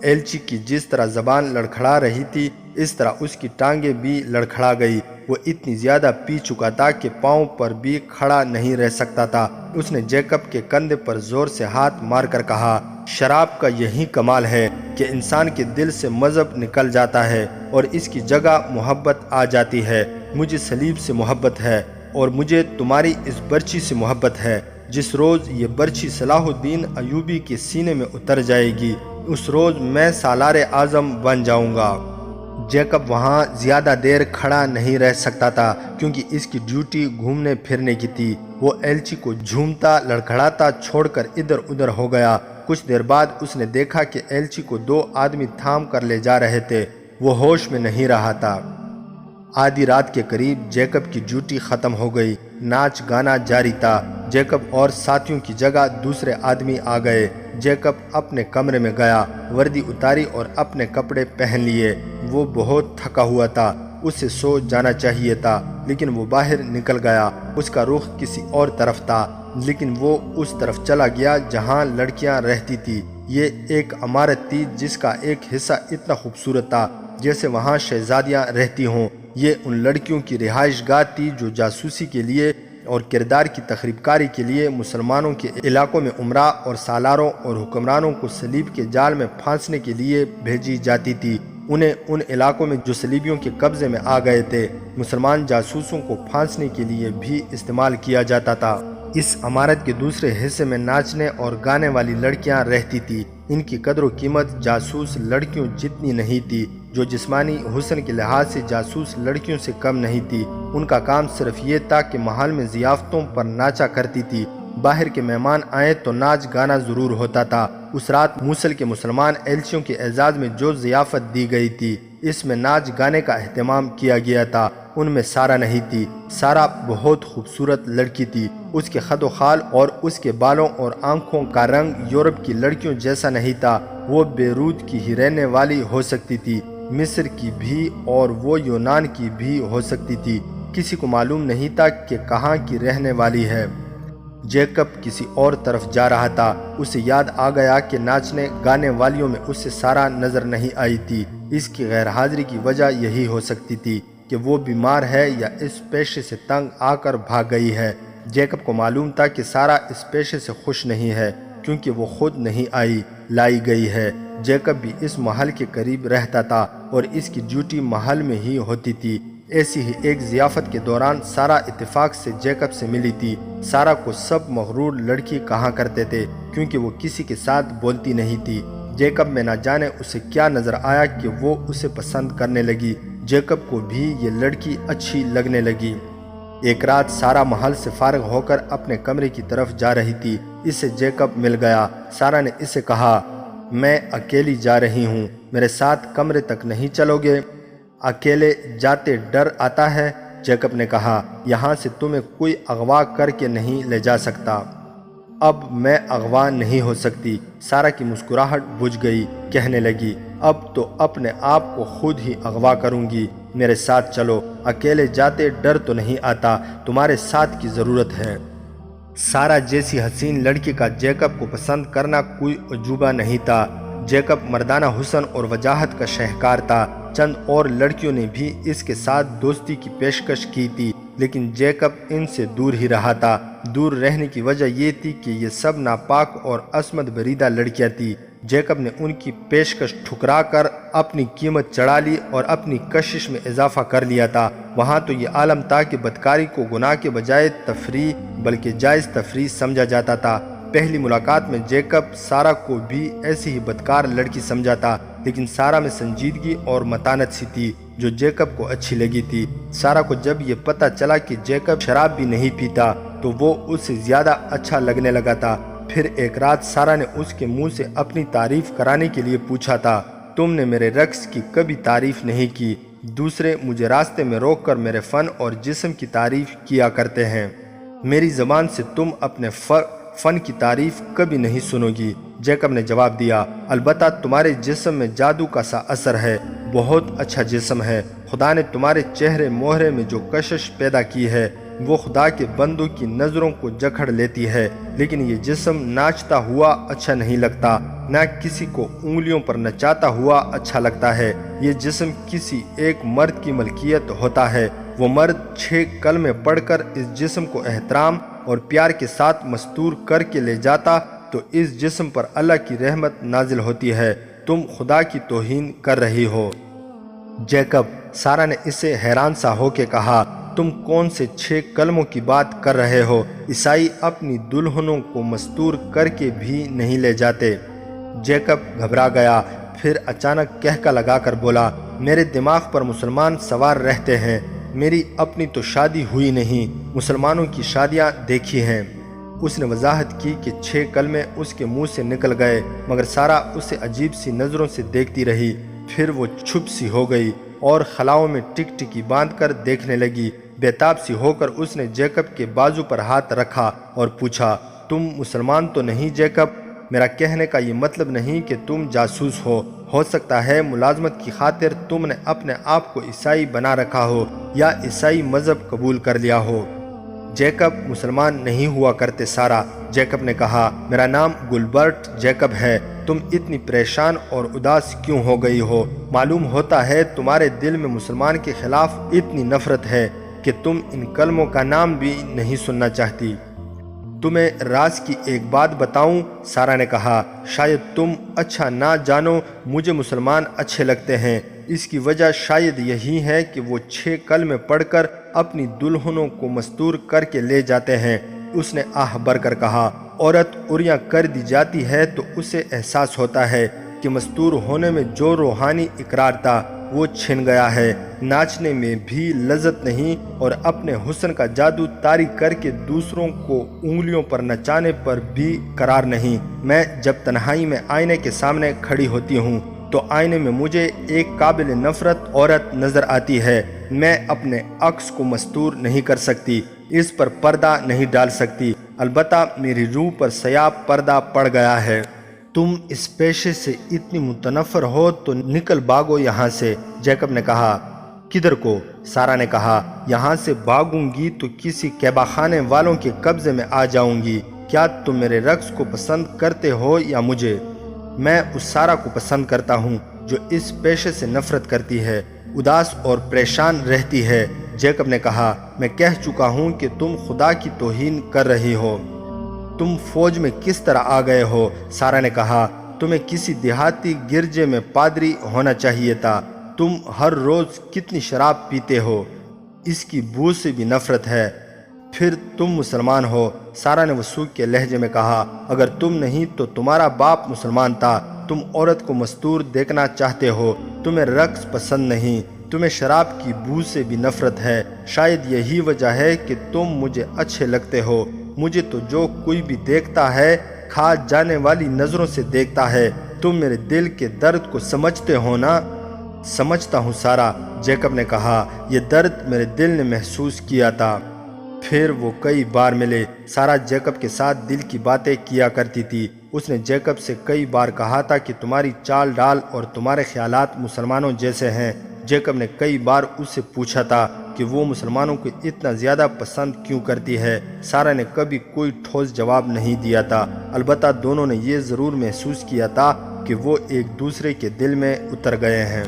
ایلچی کی جس طرح زبان لڑکھڑا رہی تھی اس طرح اس کی ٹانگیں بھی لڑکھڑا گئی۔ وہ اتنی زیادہ پی چکا تھا کہ پاؤں پر بھی کھڑا نہیں رہ سکتا تھا۔ اس نے جیکب کے کندھے پر زور سے ہاتھ مار کر کہا، شراب کا یہی کمال ہے کہ انسان کے دل سے مذہب نکل جاتا ہے اور اس کی جگہ محبت آ جاتی ہے۔ مجھے صلیب سے محبت ہے اور مجھے تمہاری اس برچی سے محبت ہے۔ جس روز یہ برچی صلاح الدین ایوبی کے سینے میں اتر جائے گی، اس روز میں سالار اعظم بن جاؤں گا۔ جیکب وہاں زیادہ دیر کھڑا نہیں رہ سکتا تھا کیونکہ اس کی ڈیوٹی گھومنے پھرنے کی تھی۔ وہ ایلچی کو جھومتا لڑکھڑاتا چھوڑ کر ادھر ادھر ہو گیا۔ کچھ دیر بعد اس نے دیکھا کہ ایلچی کو 2 آدمی تھام کر لے جا رہے تھے۔ وہ ہوش میں نہیں رہا تھا۔ آدھی رات کے قریب جیکب کی ڈیوٹی ختم ہو گئی۔ ناچ گانا جاری تھا۔ جیکب اور ساتھیوں کی جگہ دوسرے آدمی آ گئے۔ جیکب اپنے کمرے میں گیا، وردی اتاری اور اپنے کپڑے پہن لیے۔ وہ بہت تھکا ہوا تھا، اسے سو جانا چاہیے تھا، لیکن وہ باہر نکل گیا۔ اس کا رخ کسی اور طرف تھا، لیکن وہ اس طرف چلا گیا جہاں لڑکیاں رہتی تھی۔ یہ ایک عمارت تھی جس کا ایک حصہ اتنا خوبصورت تھا جیسے وہاں شہزادیاں رہتی ہوں۔ یہ ان لڑکیوں کی رہائش گاہ تھی جو جاسوسی کے لیے اور کردار کی تخریب کاری کے لیے مسلمانوں کے علاقوں میں امراء اور سالاروں اور حکمرانوں کو صلیب کے جال میں پھانسنے کے لیے بھیجی جاتی تھی۔ انہیں ان علاقوں میں جو صلیبیوں کے قبضے میں آ گئے تھے، مسلمان جاسوسوں کو پھانسنے کے لیے بھی استعمال کیا جاتا تھا۔ اس عمارت کے دوسرے حصے میں ناچنے اور گانے والی لڑکیاں رہتی تھی۔ ان کی قدر و قیمت جاسوس لڑکیوں جتنی نہیں تھی، جو جسمانی حسن کے لحاظ سے جاسوس لڑکیوں سے کم نہیں تھی۔ ان کا کام صرف یہ تھا کہ محل میں ضیافتوں پر ناچا کرتی تھی۔ باہر کے مہمان آئیں تو ناچ گانا ضرور ہوتا تھا۔ اس رات موصل کے مسلمان ایلچیوں کے اعزاز میں جو ضیافت دی گئی تھی، اس میں ناچ گانے کا اہتمام کیا گیا تھا۔ ان میں سارا نہیں تھی۔ سارا بہت خوبصورت لڑکی تھی۔ اس کے خد و خال اور اس کے بالوں اور آنکھوں کا رنگ یورپ کی لڑکیوں جیسا نہیں تھا۔ وہ بیروت کی ہی رہنے والی ہو سکتی تھی، مصر کی بھی اور وہ یونان کی بھی ہو سکتی تھی۔ کسی کو معلوم نہیں تھا کہ کہاں کی رہنے والی ہے۔ جیکب کسی اور طرف جا رہا تھا۔ اسے یاد آ گیا کہ ناچنے گانے والیوں میں اسے سارا نظر نہیں آئی تھی۔ اس کی غیر حاضری کی وجہ یہی ہو سکتی تھی کہ وہ بیمار ہے یا اس پیشے سے تنگ آ کر بھاگ گئی ہے۔ جیکب کو معلوم تھا کہ سارا اس پیشے سے خوش نہیں ہے کیونکہ وہ خود نہیں آئی، لائی گئی ہے۔ جیکب بھی اس محل کے قریب رہتا تھا اور اس کی ڈیوٹی محل میں ہی ہوتی تھی۔ ایسی ہی ایک ضیافت کے دوران سارا اتفاق سے جیکب سے ملی تھی۔ سارا کو سب مغرور لڑکی کہا کرتے تھے کیونکہ وہ کسی کے ساتھ بولتی نہیں تھی۔ جیکب میں نہ جانے اسے کیا نظر آیا کہ وہ اسے پسند کرنے لگی۔ جیکب کو بھی یہ لڑکی اچھی لگنے لگی۔ ایک رات سارا محل سے فارغ ہو کر اپنے کمرے کی طرف جا رہی تھی۔ اسے جیکب مل گیا۔ سارا نے اسے کہا، میں اکیلی جا رہی ہوں، میرے ساتھ کمرے تک نہیں چلو گے؟ اکیلے جاتے ڈر آتا ہے؟ جیکب نے کہا، یہاں سے تمہیں کوئی اغوا کر کے نہیں لے جا سکتا۔ اب میں اغوا نہیں ہو سکتی۔ سارا کی مسکراہٹ بجھ گئی، کہنے لگی، اب تو اپنے آپ کو خود ہی اغوا کروں گی۔ میرے ساتھ چلو، اکیلے جاتے ڈر تو نہیں آتا، تمہارے ساتھ کی ضرورت ہے۔ سارا جیسی حسین لڑکی کا جیکب کو پسند کرنا کوئی عجوبہ نہیں تھا۔ جیکب مردانہ حسن اور وجاہت کا شاہکار تھا۔ چند اور لڑکیوں نے بھی اس کے ساتھ دوستی کی پیشکش کی تھی، لیکن جیکب ان سے دور ہی رہا تھا۔ دور رہنے کی وجہ یہ تھی کہ یہ سب ناپاک اور عصمت بریدہ لڑکیاں تھیں۔ جیکب نے ان کی پیشکش ٹھکرا کر اپنی قیمت چڑھا لی اور اپنی کشش میں اضافہ کر لیا تھا۔ وہاں تو یہ عالم تھا کہ بدکاری کو گناہ کے بجائے تفریح بلکہ جائز تفریح سمجھا جاتا تھا۔ پہلی ملاقات میں جیکب سارا کو بھی ایسی ہی بدکار لڑکی سمجھا تھا، لیکن سارا میں سنجیدگی اور متانت سی تھی جو جیکب کو اچھی لگی تھی۔ سارا کو جب یہ پتہ چلا کہ جیکب شراب بھی نہیں پیتا تو وہ اس سے زیادہ اچھا لگنے لگا تھا۔ پھر ایک رات سارا نے اس کے منہ سے اپنی تعریف کرانے کے لیے پوچھا تھا، تم نے میرے رقص کی کبھی تعریف نہیں کی۔ دوسرے مجھے راستے میں روک کر میرے فن اور جسم کی تعریف کیا کرتے ہیں، میری زبان سے تم اپنے فن کی تعریف کبھی نہیں سنو گی۔ جیکب نے جواب دیا، البتہ تمہارے جسم میں جادو کا سا اثر ہے، بہت اچھا جسم ہے۔ خدا نے تمہارے چہرے موہرے میں جو کشش پیدا کی ہے وہ خدا کے بندوں کی نظروں کو جکڑ لیتی ہے، لیکن یہ جسم ناچتا ہوا اچھا نہیں لگتا، نہ کسی کو انگلیوں پر نچاتا ہوا اچھا لگتا ہے۔ یہ جسم کسی ایک مرد کی ملکیت ہوتا ہے، وہ مرد 6 کلمے پڑھ کر اس جسم کو احترام اور پیار کے ساتھ مستور کر کے لے جاتا تو اس جسم پر اللہ کی رحمت نازل ہوتی ہے۔ تم خدا کی توہین کر رہی ہو۔ جیکب، سارا نے اسے حیران سا ہو کے کہا، تم کون سے 6 کلموں کی بات کر رہے ہو؟ عیسائی اپنی دلہنوں کو مستور کر کے بھی نہیں لے جاتے۔ جیکب گھبرا گیا، پھر اچانک کہکا لگا کر بولا، میرے دماغ پر مسلمان سوار رہتے ہیں، میری اپنی تو شادی ہوئی نہیں، مسلمانوں کی شادیاں دیکھی ہیں۔ اس نے وضاحت کی کہ 6 کلمے اس کے منہ سے نکل گئے، مگر سارا اسے عجیب سی نظروں سے دیکھتی رہی۔ پھر وہ چھپ سی ہو گئی اور خلاؤں میں ٹک ٹکی باندھ کر دیکھنے لگی۔ بےتاب سی ہو کر اس نے جیکب کے بازو پر ہاتھ رکھا اور پوچھا، تم مسلمان تو نہیں جیکب؟ میرا کہنے کا یہ مطلب نہیں کہ تم جاسوس ہو سکتا ہے ملازمت کی خاطر تم نے اپنے آپ کو عیسائی بنا رکھا ہو یا عیسائی مذہب قبول کر لیا ہو۔ جیکب مسلمان نہیں ہوا کرتے سارا، جیکب نے کہا، میرا نام گلبرٹ جیکب ہے۔ تم اتنی پریشان اور اداس کیوں ہو گئی ہو؟ معلوم ہوتا ہے تمہارے دل میں مسلمان کے خلاف اتنی نفرت ہے کہ تم ان کلموں کا نام بھی نہیں سننا چاہتی۔ تمہیں راز کی ایک بات بتاؤں؟ سارا نے کہا، شاید تم اچھا نہ جانو، مجھے مسلمان اچھے لگتے ہیں۔ اس کی وجہ شاید یہی ہے کہ وہ 6 کلمے پڑھ کر اپنی دلہنوں کو مستور کر کے لے جاتے ہیں۔ اس نے آہ بھر کر کہا، عورت عریاں کر دی جاتی ہے تو اسے احساس ہوتا ہے کہ مستور ہونے میں جو روحانی اقرار تھا وہ چھن گیا ہے۔ ناچنے میں بھی لذت نہیں اور اپنے حسن کا جادو طاری کر کے دوسروں کو انگلیوں پر نچانے پر بھی قرار نہیں۔ میں جب تنہائی میں آئینے کے سامنے کھڑی ہوتی ہوں تو آئینے میں مجھے ایک قابل نفرت عورت نظر آتی ہے۔ میں اپنے عکس کو مستور نہیں کر سکتی، اس پر پردہ نہیں ڈال سکتی، البتہ میری روح پر سیاہ پردہ پڑ گیا ہے۔ تم اس پیشے سے اتنی متنفر ہو تو نکل بھاگو یہاں سے، جیکب نے کہا۔ کدھر کو؟ سارا نے کہا، یہاں سے بھاگوں گی تو کسی کعبہ خانے والوں کے قبضے میں آ جاؤں گی۔ کیا تم میرے رقص کو پسند کرتے ہو یا مجھے؟ میں اس سارا کو پسند کرتا ہوں جو اس پیشے سے نفرت کرتی ہے، اداس اور پریشان رہتی ہے۔ جیکب نے کہا، میں کہہ چکا ہوں کہ تم خدا کی توہین کر رہی ہو۔ تم فوج میں کس طرح آ گئے ہو؟ سارا نے کہا، تمہیں کسی دیہاتی گرجے میں پادری ہونا چاہیے تھا۔ تم ہر روز کتنی شراب پیتے ہو، اس کی بو سے بھی نفرت ہے۔ پھر تم مسلمان ہو؟ سارا نے وثوق کے لہجے میں کہا، اگر تم نہیں تو تمہارا باپ مسلمان تھا۔ تم عورت کو مستور دیکھنا چاہتے ہو، تمہیں رقص پسند نہیں، تمہیں شراب کی بو سے بھی نفرت ہے۔ شاید یہی وجہ ہے کہ تم مجھے اچھے لگتے ہو۔ مجھے تو جو کوئی بھی دیکھتا ہے کھا جانے والی نظروں سے دیکھتا ہے۔ تم میرے دل کے درد کو سمجھتے ہو نا؟ سمجھتا ہوں سارا، جیکب نے کہا، یہ درد میرے دل نے محسوس کیا تھا۔ پھر وہ کئی بار ملے۔ سارا جیکب کے ساتھ دل کی باتیں کیا کرتی تھی۔ اس نے جیکب سے کئی بار کہا تھا کہ تمہاری چال ڈال اور تمہارے خیالات مسلمانوں جیسے ہیں۔ جیکب نے کئی بار اس سے پوچھا تھا کہ وہ مسلمانوں کو اتنا زیادہ پسند کیوں کرتی ہے۔ سارا نے کبھی کوئی ٹھوس جواب نہیں دیا تھا، البتہ دونوں نے یہ ضرور محسوس کیا تھا کہ وہ ایک دوسرے کے دل میں اتر گئے ہیں۔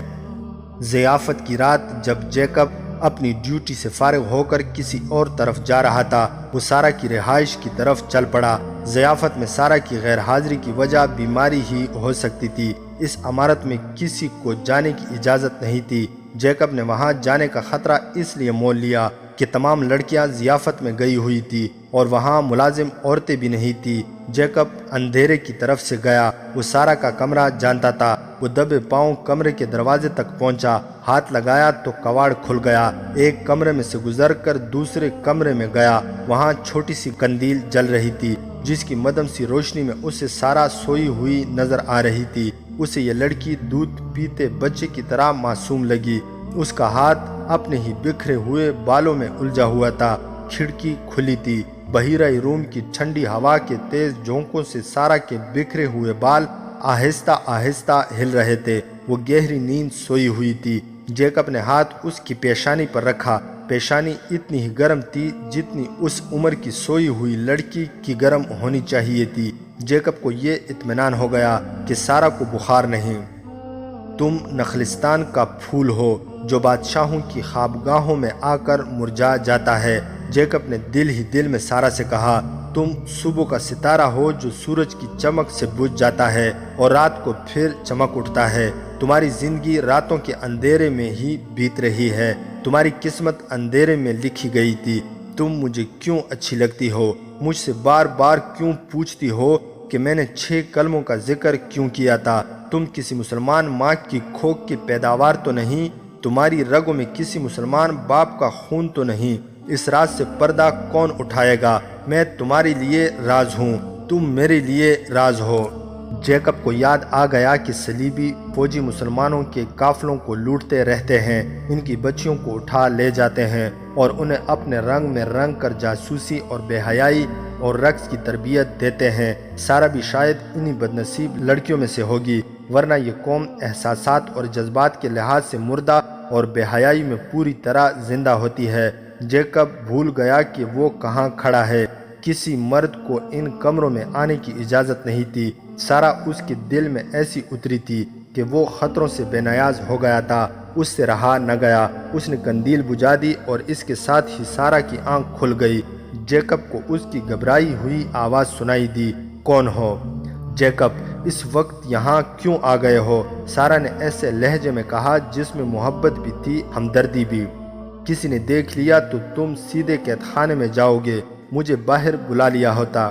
ضیافت کی رات جب جیکب اپنی ڈیوٹی سے فارغ ہو کر کسی اور طرف جا رہا تھا، وہ سارا کی رہائش کی طرف چل پڑا۔ ضیافت میں سارا کی غیر حاضری کی وجہ بیماری ہی ہو سکتی تھی۔ اس عمارت میں کسی کو جانے کی اجازت نہیں تھی۔ جیکب نے وہاں جانے کا خطرہ اس لیے مول لیا کہ تمام لڑکیاں ضیافت میں گئی ہوئی تھی اور وہاں ملازم عورتیں بھی نہیں تھی۔ جیکب اندھیرے کی طرف سے گیا۔ وہ سارا کا کمرہ جانتا تھا۔ وہ دبے پاؤں کمرے کے دروازے تک پہنچا، ہاتھ لگایا تو کواڑ کھل گیا۔ ایک کمرے میں سے گزر کر دوسرے کمرے میں گیا۔ وہاں چھوٹی سی قندیل جل رہی تھی جس کی مدھم سی روشنی میں اسے سارا سوئی ہوئی نظر آ رہی تھی۔ اسے یہ لڑکی دودھ پیتے بچے کی طرح معصوم لگی۔ اس کا ہاتھ اپنے ہی بکھرے ہوئے بالوں میں الجھا ہوا تھا۔ کھڑکی کھلی تھی۔ بحیرہ روم کی ٹھنڈی ہوا کے تیز جھونکوں سے سارا کے بکھرے ہوئے بال آہستہ آہستہ ہل رہے تھے۔ وہ گہری نیند سوئی ہوئی تھی۔ جیکب نے ہاتھ اس کی پیشانی پر رکھا۔ پیشانی اتنی ہی گرم تھی جتنی اس عمر کی سوئی ہوئی لڑکی کی گرم ہونی چاہیے تھی۔ جیکب کو یہ اطمینان ہو گیا کہ سارا کو بخار نہیں۔ تم نخلستان کا پھول ہو جو بادشاہوں کی خوابگاہوں میں آ کر مرجھا جاتا ہے۔ جیکب نے دل ہی دل میں سارہ سے کہا، تم صبح کا ستارہ ہو جو سورج کی چمک سے بجھ جاتا ہے اور رات کو پھر چمک اٹھتا ہے۔ تمہاری زندگی راتوں کے اندھیرے میں ہی بیت رہی ہے، تمہاری قسمت اندھیرے میں لکھی گئی تھی۔ تم مجھے کیوں اچھی لگتی ہو؟ مجھ سے بار بار کیوں پوچھتی ہو کہ میں نے 6 کلموں کا ذکر کیوں کیا تھا؟ تم کسی مسلمان ماں کی کھوک کی پیداوار تو نہیں؟ تمہاری رگوں میں کسی مسلمان باپ کا خون تو نہیں؟ اس راز سے پردہ کون اٹھائے گا؟ میں تمہارے لیے راز ہوں، تم میرے لیے راز ہو۔ جیکب کو یاد آ گیا کہ صلیبی فوجی مسلمانوں کے قافلوں کو لوٹتے رہتے ہیں، ان کی بچیوں کو اٹھا لے جاتے ہیں اور انہیں اپنے رنگ میں رنگ کر جاسوسی اور بے حیائی اور رقص کی تربیت دیتے ہیں۔ سارہ بھی شاید انہی بدنصیب لڑکیوں میں سے ہوگی، ورنہ یہ قوم احساسات اور جذبات کے لحاظ سے مردہ اور بے حیائی میں پوری طرح زندہ ہوتی ہے۔ جیکب بھول گیا کہ وہ کہاں کھڑا ہے، کسی مرد کو ان کمروں میں آنے کی اجازت نہیں تھی۔ سارہ اس کے دل میں ایسی اتری تھی کہ وہ خطروں سے بے نیاز ہو گیا تھا، اس سے رہا نہ گیا۔ اس نے قندیل بجھا دی اور اس کے ساتھ ہی سارہ کی آنکھ کھل گئی۔ جیکب کو اس کی گھبرائی ہوئی آواز سنائی دی، کون ہو؟ جیکب، اس وقت یہاں کیوں آ گئے ہو؟ سارہ نے ایسے لہجے میں کہا جس میں محبت بھی تھی، ہمدردی بھی۔ کسی نے دیکھ لیا تو تم سیدھے قید خانے میں جاؤ گے، مجھے باہر بلا لیا ہوتا۔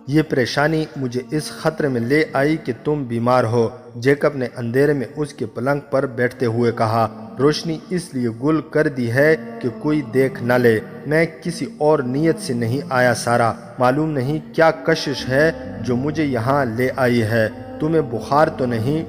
یہ پریشانی مجھے اس خطرے میں لے آئی کہ تم بیمار ہو۔ جیکب نے اندھیرے میں اس کے پلنگ پر بیٹھتے ہوئے کہا، روشنی اس لیے گل کر دی ہے کہ کوئی دیکھ نہ لے، میں کسی اور نیت سے نہیں آیا سارہ، معلوم نہیں کیا کشش ہے جو مجھے یہاں لے آئی ہے۔ تمہیں بخار تو نہیں؟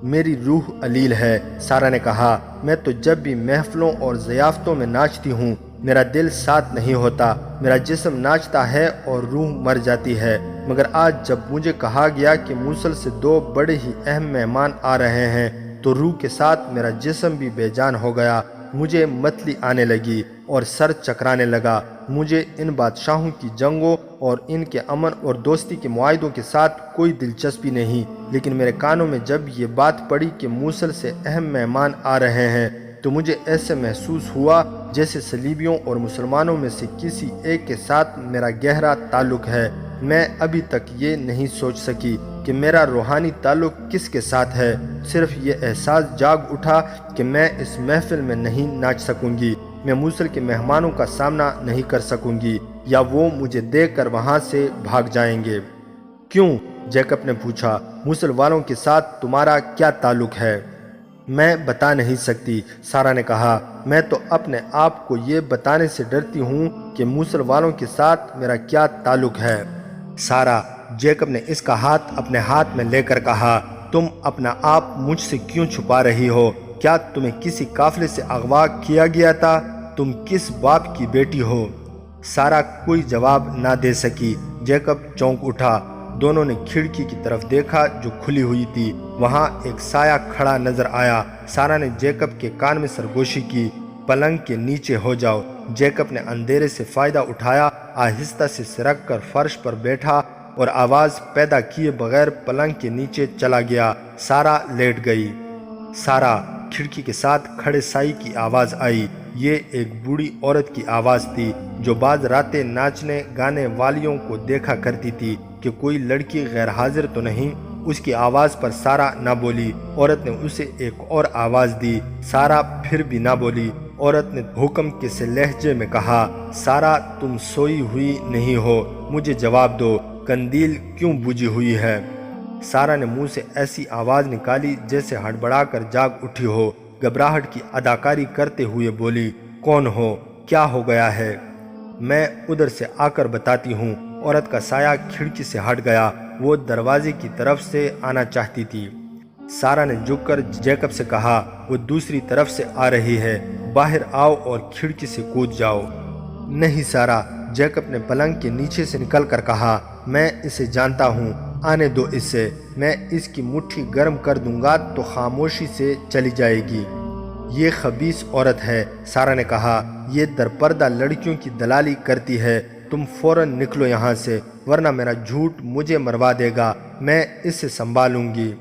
میری روح علیل ہے، سارہ نے کہا، میں تو جب بھی محفلوں اور ضیافتوں میں ناچتی ہوں میرا دل ساتھ نہیں ہوتا، میرا جسم ناچتا ہے اور روح مر جاتی ہے، مگر آج جب مجھے کہا گیا کہ موصل سے 2 بڑے ہی اہم مہمان آ رہے ہیں تو روح کے ساتھ میرا جسم بھی بے جان ہو گیا، مجھے متلی آنے لگی اور سر چکرانے لگا۔ مجھے ان بادشاہوں کی جنگوں اور ان کے امن اور دوستی کے معاہدوں کے ساتھ کوئی دلچسپی نہیں، لیکن میرے کانوں میں جب یہ بات پڑی کہ موصل سے اہم مہمان آ رہے ہیں تو مجھے ایسے محسوس ہوا جیسے صلیبیوں اور مسلمانوں میں سے کسی ایک کے ساتھ میرا گہرا تعلق ہے۔ میں ابھی تک یہ نہیں سوچ سکی کہ میرا روحانی تعلق کس کے ساتھ ہے، صرف یہ احساس جاگ اٹھا کہ میں اس محفل میں نہیں ناچ سکوں گی، میں موصل کے مہمانوں کا سامنا نہیں کر سکوں گی، یا وہ مجھے دیکھ کر وہاں سے بھاگ جائیں گے۔ کیوں؟ جیکب نے پوچھا، موصل والوں کے ساتھ تمہارا کیا تعلق ہے؟ میں بتا نہیں سکتی، سارہ نے کہا، میں تو اپنے آپ کو یہ بتانے سے ڈرتی ہوں کہ موصل والوں کے ساتھ میرا کیا تعلق ہے۔ سارہ، جیکب نے اس کا ہاتھ اپنے ہاتھ میں لے کر کہا، تم اپنا آپ مجھ سے کیوں چھپا رہی ہو؟ کیا تمہیں کسی قافلے سے اغوا کیا گیا تھا؟ تم کس باپ کی بیٹی ہو؟ سارہ کوئی جواب نہ دے سکی۔ جیکب چونک اٹھا، دونوں نے کھڑکی کی طرف دیکھا جو کھلی ہوئی تھی، وہاں ایک سایہ کھڑا نظر آیا۔ سارہ نے جیکب کے کان میں سرگوشی کی، پلنگ کے نیچے ہو جاؤ۔ جیکب نے اندھیرے سے فائدہ اٹھایا، آہستہ سے سرک کر فرش پر بیٹھا اور آواز پیدا کیے بغیر پلنگ کے نیچے چلا گیا۔ سارہ لیٹ گئی۔ سارہ، کھڑکی کے ساتھ کھڑے سائی کی آواز آئی۔ یہ ایک بوڑھی عورت کی آواز تھی جو بعض راتیں ناچنے گانے والیوں کو دیکھا کرتی تھی کہ کوئی لڑکی غیر حاضر تو نہیں۔ اس کی آواز پر سارہ نہ بولی۔ عورت نے اسے ایک اور آواز دی، سارہ پھر بھی نہ بولی۔ عورت نے حکم کے سے لہجے میں کہا، سارہ تم سوئی ہوئی نہیں ہو، مجھے جواب دو، قندیل کیوں بجھی ہوئی ہے؟ سارہ نے منہ سے ایسی آواز نکالی جیسے ہڑبڑا کر جاگ اٹھی ہو، گھبراہٹ کی اداکاری کرتے ہوئے بولی، کون ہو؟ کیا ہو گیا ہے؟ میں ادھر سے آ کر بتاتی ہوں۔ عورت کا سایہ کھڑکی سے ہٹ گیا، وہ دروازے کی طرف سے آنا چاہتی تھی۔ سارہ نے جھک کر جیکب سے کہا، وہ دوسری طرف سے آ رہی ہے، باہر آؤ اور کھڑکی سے کود جاؤ۔ نہیں سارہ، جیکب نے پلنگ کے نیچے سے نکل کر کہا، میں اسے جانتا ہوں، آنے دو اسے، میں اس کی مٹھی گرم کر دوں گا تو خاموشی سے چلی جائے گی۔ یہ خبیث عورت ہے، سارہ نے کہا، یہ درپردہ لڑکیوں کی دلالی کرتی ہے، تم فوراً نکلو یہاں سے، ورنہ میرا جھوٹ مجھے مروا دے گا، میں اسے سنبھالوں گی۔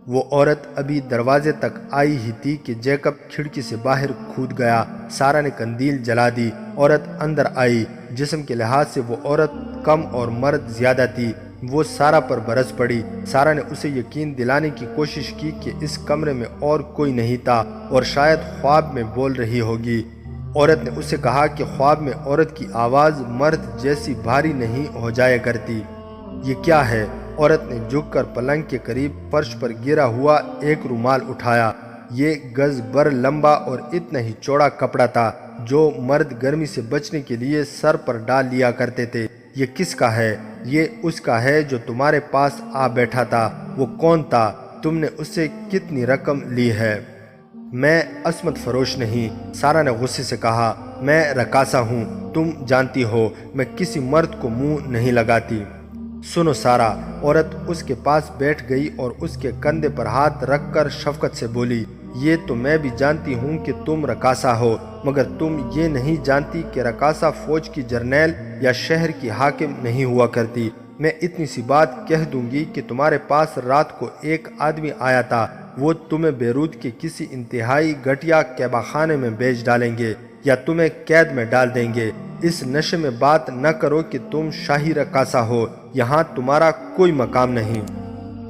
وہ عورت ابھی دروازے تک آئی ہی تھی کہ جیکب کھڑکی سے باہر کود گیا۔ سارا نے قندیل جلا دی۔ عورت اندر آئی۔ جسم کے لحاظ سے وہ عورت کم اور مرد زیادہ تھی۔ وہ سارا پر برس پڑی۔ سارا نے اسے یقین دلانے کی کوشش کی کہ اس کمرے میں اور کوئی نہیں تھا اور شاید خواب میں بول رہی ہوگی۔ عورت نے اسے کہا کہ خواب میں عورت کی آواز مرد جیسی بھاری نہیں ہو جایا کرتی۔ یہ کیا ہے؟ عورت نے جھک کر پلنگ کے قریب فرش پر گرا ہوا ایک رومال اٹھایا۔ یہ گز بر لمبا اور اتنا ہی چوڑا کپڑا تھا جو مرد گرمی سے بچنے کے لیے سر پر ڈال لیا کرتے تھے۔ یہ کس کا ہے؟ یہ اس کا ہے جو تمہارے پاس آ بیٹھا تھا۔ وہ کون تھا؟ تم نے اس سے کتنی رقم لی ہے؟ میں عصمت فروش نہیں، سارا نے غصے سے کہا۔ میں رقاصہ ہوں، تم جانتی ہو میں کسی مرد کو منہ نہیں لگاتی۔ سنو سارا، عورت اس کے پاس بیٹھ گئی اور اس کے کندھے پر ہاتھ رکھ کر شفقت سے بولی، یہ تو میں بھی جانتی ہوں کہ تم رقاصہ ہو، مگر تم یہ نہیں جانتی کہ رقاصہ فوج کی جرنیل یا شہر کی حاکم نہیں ہوا کرتی۔ میں اتنی سی بات کہہ دوں گی کہ تمہارے پاس رات کو ایک آدمی آیا تھا، وہ تمہیں بیروت کے کسی انتہائی گھٹیا قیبہ خانے میں بیچ ڈالیں گے یا تمہیں قید میں ڈال دیں گے۔ اس نشے میں بات نہ کرو کہ تم شاہی رقاصہ ہو، یہاں تمہارا کوئی مقام نہیں۔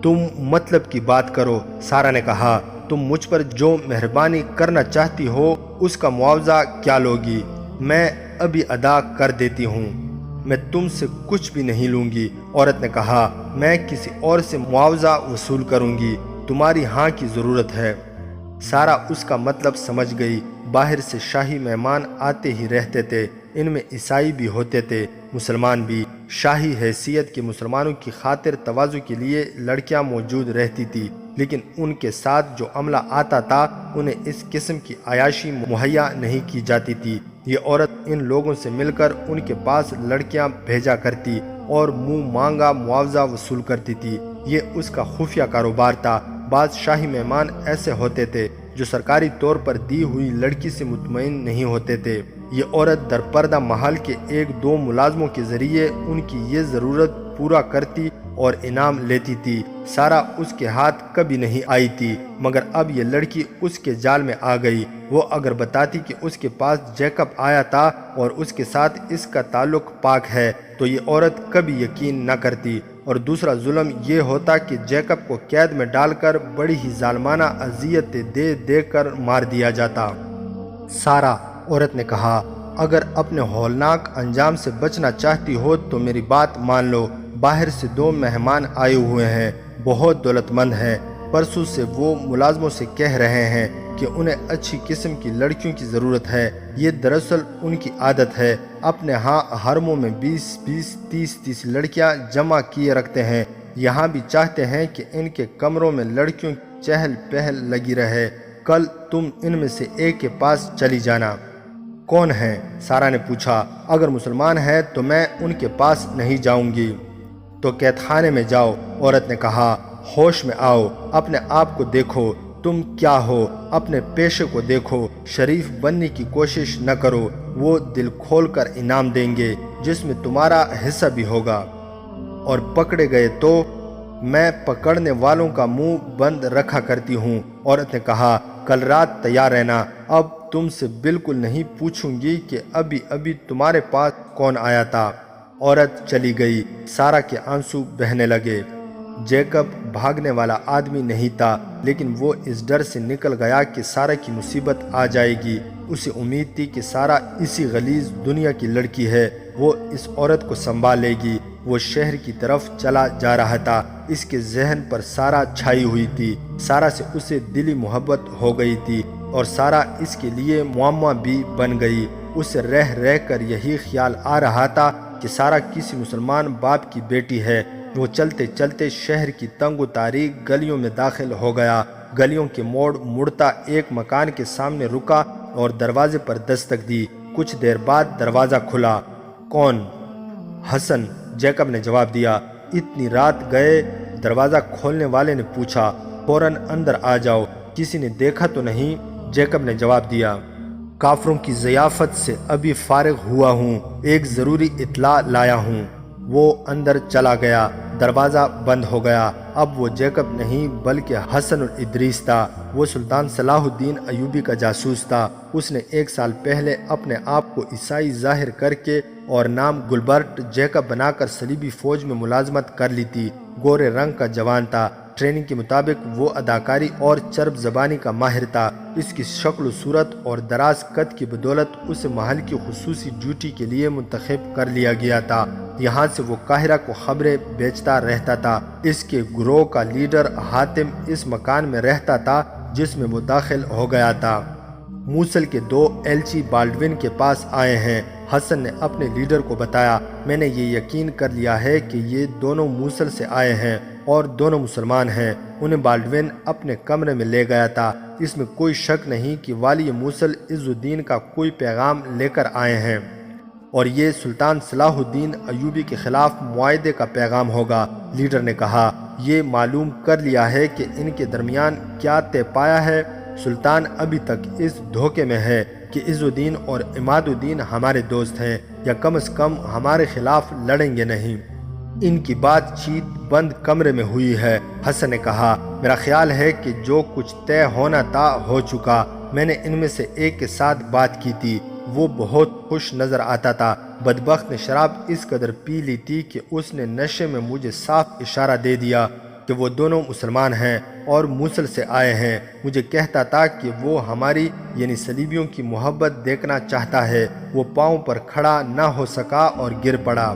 تم مطلب کی بات کرو، سارا نے کہا۔ تم مجھ پر جو مہربانی کرنا چاہتی ہو اس کا معاوضہ کیا لوگی؟ میں ابھی ادا کر دیتی ہوں۔ میں تم سے کچھ بھی نہیں لوں گی، عورت نے کہا۔ میں کسی اور سے معاوضہ وصول کروں گی، تمہاری ہاں کی ضرورت ہے۔ سارا اس کا مطلب سمجھ گئی۔ باہر سے شاہی مہمان آتے ہی رہتے تھے، ان میں عیسائی بھی ہوتے تھے، مسلمان بھی۔ شاہی حیثیت کے مسلمانوں کی خاطر تواضع کے لیے لڑکیاں موجود رہتی تھی، لیکن ان کے ساتھ جو عملہ آتا تھا انہیں اس قسم کی عیاشی مہیا نہیں کی جاتی تھی۔ یہ عورت ان لوگوں سے مل کر ان کے پاس لڑکیاں بھیجا کرتی اور منہ مانگا معاوضہ وصول کرتی تھی۔ یہ اس کا خفیہ کاروبار تھا۔ بعض شاہی مہمان ایسے ہوتے تھے جو سرکاری طور پر دی ہوئی لڑکی سے مطمئن نہیں ہوتے تھے۔ یہ عورت در پردہ محل کے ایک دو ملازموں کے ذریعے ان کی یہ ضرورت پورا کرتی اور انعام لیتی تھی۔ سارا اس کے ہاتھ کبھی نہیں آئی تھی، مگر اب یہ لڑکی اس کے جال میں آ گئی۔ وہ اگر بتاتی کہ اس کے پاس جیکب آیا تھا اور اس کے ساتھ اس کا تعلق پاک ہے تو یہ عورت کبھی یقین نہ کرتی، اور دوسرا ظلم یہ ہوتا کہ جیکب کو قید میں ڈال کر بڑی ہی ظالمانہ اذیتیں دے دے کر مار دیا جاتا۔ سارا، عورت نے کہا، اگر اپنے ہولناک انجام سے بچنا چاہتی ہو تو میری بات مان لو۔ باہر سے دو مہمان آئے ہوئے ہیں، بہت دولت مند ہیں۔ پرسوں سے وہ ملازموں سے کہہ رہے ہیں کہ انہیں اچھی قسم کی لڑکیوں کی ضرورت ہے۔ یہ دراصل ان کی عادت ہے، اپنے ہاں حرموں میں 20 30 لڑکیاں جمع کیے رکھتے ہیں۔ یہاں بھی چاہتے ہیں کہ ان کے کمروں میں لڑکیوں کی چہل پہل لگی رہے۔ کل تم ان میں سے ایک کے پاس چلی جانا۔ کون ہیں؟ سارا نے پوچھا۔ اگر مسلمان ہے تو میں ان کے پاس نہیں جاؤں گی۔ تو قید خانے میں جاؤ، عورت نے کہا۔ ہوش میں آؤ، اپنے آپ کو دیکھو، تم کیا ہو، اپنے پیشے کو دیکھو۔ شریف بننے کی کوشش نہ کرو، وہ دل کھول کر انعام دیں گے جس میں تمہارا حصہ بھی ہوگا۔ اور پکڑے گئے تو میں پکڑنے والوں کا منہ بند رکھا کرتی ہوں، عورت نے کہا۔ کل رات تیار رہنا، اب تم سے بالکل نہیں پوچھوں گی کہ ابھی تمہارے پاس کون آیا تھا۔ عورت چلی گئی۔ سارا کے آنسو بہنے لگے۔ جیکب بھاگنے والا آدمی نہیں تھا، لیکن وہ اس ڈر سے نکل گیا کہ سارا کی مصیبت آ جائے گی۔ اسے امید تھی کہ سارا اسی غلیظ دنیا کی لڑکی ہے، وہ اس عورت کو سنبھال لے گی۔ وہ شہر کی طرف چلا جا رہا تھا، اس کے ذہن پر سارا چھائی ہوئی تھی۔ سارا سے اسے دلی محبت ہو گئی تھی اور سارا اس کے لیے معمہ بھی بن گئی۔ اسے رہ رہ کر یہی خیال آ رہا تھا کہ سارا کسی مسلمان باپ کی بیٹی ہے۔ وہ چلتے چلتے شہر کی تنگ و تاریک گلیوں میں داخل ہو گیا۔ گلیوں کے موڑ مڑتا ایک مکان کے سامنے رکا اور دروازے پر دستک دی۔ کچھ دیر بعد دروازہ کھلا۔ کون؟ حسن، جیکب نے جواب دیا۔ اتنی رات گئے؟ دروازہ کھولنے والے نے پوچھا۔ فوراً اندر آ جاؤ، کسی نے دیکھا تو نہیں؟ جیکب نے جواب دیا۔ کافروں کی ضیافت سے ابھی فارغ ہوا ہوں، ایک ضروری اطلاع لایا ہوں۔ وہ اندر چلا گیا۔ دروازہ بند ہو گیا۔ اب وہ جیکب نہیں بلکہ حسن الادریس تھا۔ وہ سلطان صلاح الدین ایوبی کا جاسوس تھا۔ اس نے 1 سال پہلے اپنے آپ کو عیسائی ظاہر کر کے اور نام گلبرٹ جیکب بنا کر صلیبی فوج میں ملازمت کر لی تھی۔ گورے رنگ کا جوان تھا۔ ٹریننگ کے مطابق وہ اداکاری اور چرب زبانی کا ماہر تھا۔ اس کی شکل و صورت اور دراز قد کی بدولت اسے محل کی خصوصی ڈیوٹی کے لیے منتخب کر لیا گیا تھا۔ یہاں سے وہ قاہرہ کو خبریں بیچتا رہتا تھا۔ اس کے گروہ کا لیڈر حاتم اس مکان میں رہتا تھا جس میں وہ داخل ہو گیا تھا۔ موصل کے 2 ایلچی بالڈوین کے پاس آئے ہیں۔ حسن نے اپنے لیڈر کو بتایا، میں نے یہ یقین کر لیا ہے کہ یہ دونوں موصل سے آئے ہیں اور دونوں مسلمان ہیں۔ انہیں بالڈوین اپنے کمرے میں لے گیا تھا۔ اس میں کوئی شک نہیں کہ والی موصل عز الدین کا کوئی پیغام لے کر آئے ہیں اور یہ سلطان صلاح الدین ایوبی کے خلاف معاہدے کا پیغام ہوگا۔ لیڈر نے کہا، یہ معلوم کر لیا ہے کہ ان کے درمیان کیا طے پایا ہے؟ سلطان ابھی تک اس دھوکے میں ہے کہ عز الدین اور عماد الدین ہمارے دوست ہیں یا کم از کم ہمارے خلاف لڑیں گے نہیں۔ ان کی بات چیت بند کمرے میں ہوئی ہے۔ حسن نے کہا، میرا خیال ہے کہ جو کچھ طے ہونا تھا ہو چکا۔ میں نے ان میں سے ایک کے ساتھ بات کی تھی، وہ بہت خوش نظر آتا تھا۔ بدبخت نے شراب اس قدر پی لی تھی کہ اس نے نشے میں مجھے صاف اشارہ دے دیا کہ وہ دونوں مسلمان ہیں اور موصل سے آئے ہیں۔ مجھے کہتا تھا کہ وہ ہماری یعنی صلیبیوں کی محبت دیکھنا چاہتا ہے۔ وہ پاؤں پر کھڑا نہ ہو سکا اور گر پڑا۔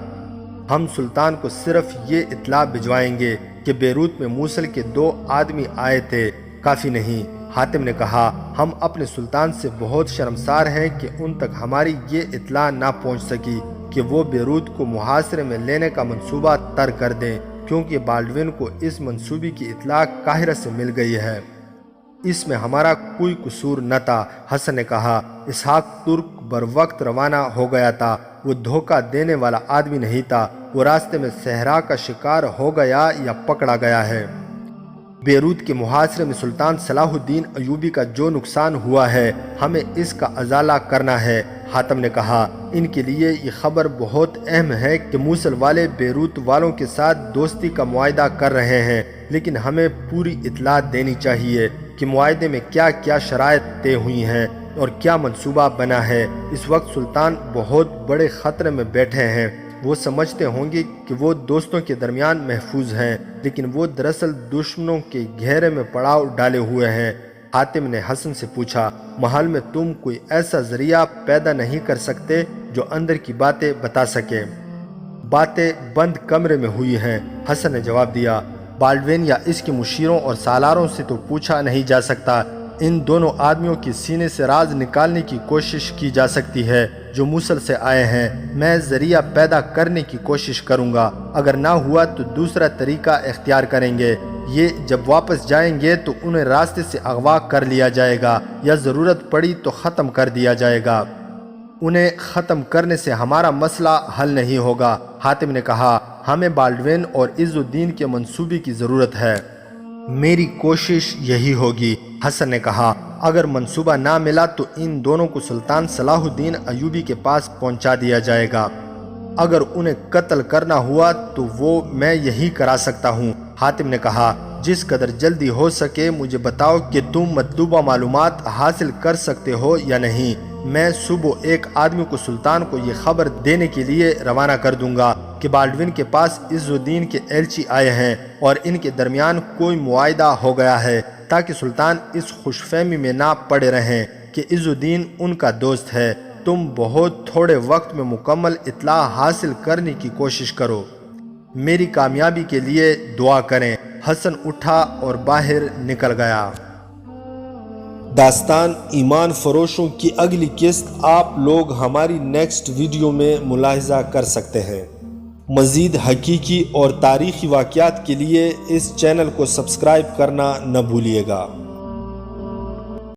ہم سلطان کو صرف یہ اطلاع بھجوائیں گے کہ بیروت میں موصل کے 2 آدمی آئے تھے، کافی نہیں۔ حاتم نے کہا، ہم اپنے سلطان سے بہت شرمسار ہیں کہ ان تک ہماری یہ اطلاع نہ پہنچ سکی کہ وہ بیروت کو محاصرے میں لینے کا منصوبہ طر کر دیں، کیونکہ بالڈوین کو اس منصوبے کی اطلاع قاہرہ سے مل گئی ہے۔ اس میں ہمارا کوئی قصور نہ تھا۔ حسن نے کہا، اسحاق ترک بروقت روانہ ہو گیا تھا۔ وہ دھوکہ دینے والا آدمی نہیں تھا۔ وہ راستے میں صحرا کا شکار ہو گیا یا پکڑا گیا ہے۔ بیروت کے محاصرے میں سلطان صلاح الدین ایوبی کا جو نقصان ہوا ہے، ہمیں اس کا ازالہ کرنا ہے۔ حاتم نے کہا، ان کے لیے یہ خبر بہت اہم ہے کہ موصل والے بیروت والوں کے ساتھ دوستی کا معاہدہ کر رہے ہیں، لیکن ہمیں پوری اطلاع دینی چاہیے کہ معاہدے میں کیا کیا شرائط طے ہوئی ہیں اور کیا منصوبہ بنا ہے۔ اس وقت سلطان بہت بڑے خطرے میں بیٹھے ہیں۔ وہ سمجھتے ہوں گے کہ وہ دوستوں کے درمیان محفوظ ہیں، لیکن وہ دراصل دشمنوں کے گھیرے میں پڑاؤ ڈالے ہوئے ہیں۔ حاتم نے حسن سے پوچھا، محل میں تم کوئی ایسا ذریعہ پیدا نہیں کر سکتے جو اندر کی باتیں بتا سکے؟ باتیں بند کمرے میں ہوئی ہیں، حسن نے جواب دیا۔ بالڈوین یا اس کے مشیروں اور سالاروں سے تو پوچھا نہیں جا سکتا۔ ان دونوں آدمیوں کے سینے سے راز نکالنے کی کوشش کی جا سکتی ہے جو موصل سے آئے ہیں۔ میں ذریعہ پیدا کرنے کی کوشش کروں گا، اگر نہ ہوا تو دوسرا طریقہ اختیار کریں گے۔ یہ جب واپس جائیں گے تو انہیں راستے سے اغوا کر لیا جائے گا یا ضرورت پڑی تو ختم کر دیا جائے گا۔ انہیں ختم کرنے سے ہمارا مسئلہ حل نہیں ہوگا۔ حاتم نے کہا، ہمیں بالڈوین اور عز الدین کے منصوبے کی ضرورت ہے۔ میری کوشش یہی ہوگی، حسن نے کہا۔ اگر منصوبہ نہ ملا تو ان دونوں کو سلطان صلاح الدین ایوبی کے پاس پہنچا دیا جائے گا۔ اگر انہیں قتل کرنا ہوا تو وہ میں یہی کرا سکتا ہوں۔ حاتم نے کہا، جس قدر جلدی ہو سکے مجھے بتاؤ کہ تم مطلوبہ معلومات حاصل کر سکتے ہو یا نہیں۔ میں صبح ایک آدمی کو سلطان کو یہ خبر دینے کے لیے روانہ کر دوں گا کہ بالڈوین کے پاس عز الدین کے ایلچی آئے ہیں اور ان کے درمیان کوئی معاہدہ ہو گیا ہے، تاکہ سلطان اس خوش فہمی میں نہ پڑے رہیں کہ عز الدین ان کا دوست ہے۔ تم بہت تھوڑے وقت میں مکمل اطلاع حاصل کرنے کی کوشش کرو۔ میری کامیابی کے لیے دعا کریں۔ حسن اٹھا اور باہر نکل گیا۔ داستان ایمان فروشوں کی اگلی قسط آپ لوگ ہماری نیکسٹ ویڈیو میں ملاحظہ کر سکتے ہیں۔ مزید حقیقی اور تاریخی واقعات کے لیے اس چینل کو سبسکرائب کرنا نہ بھولیے گا۔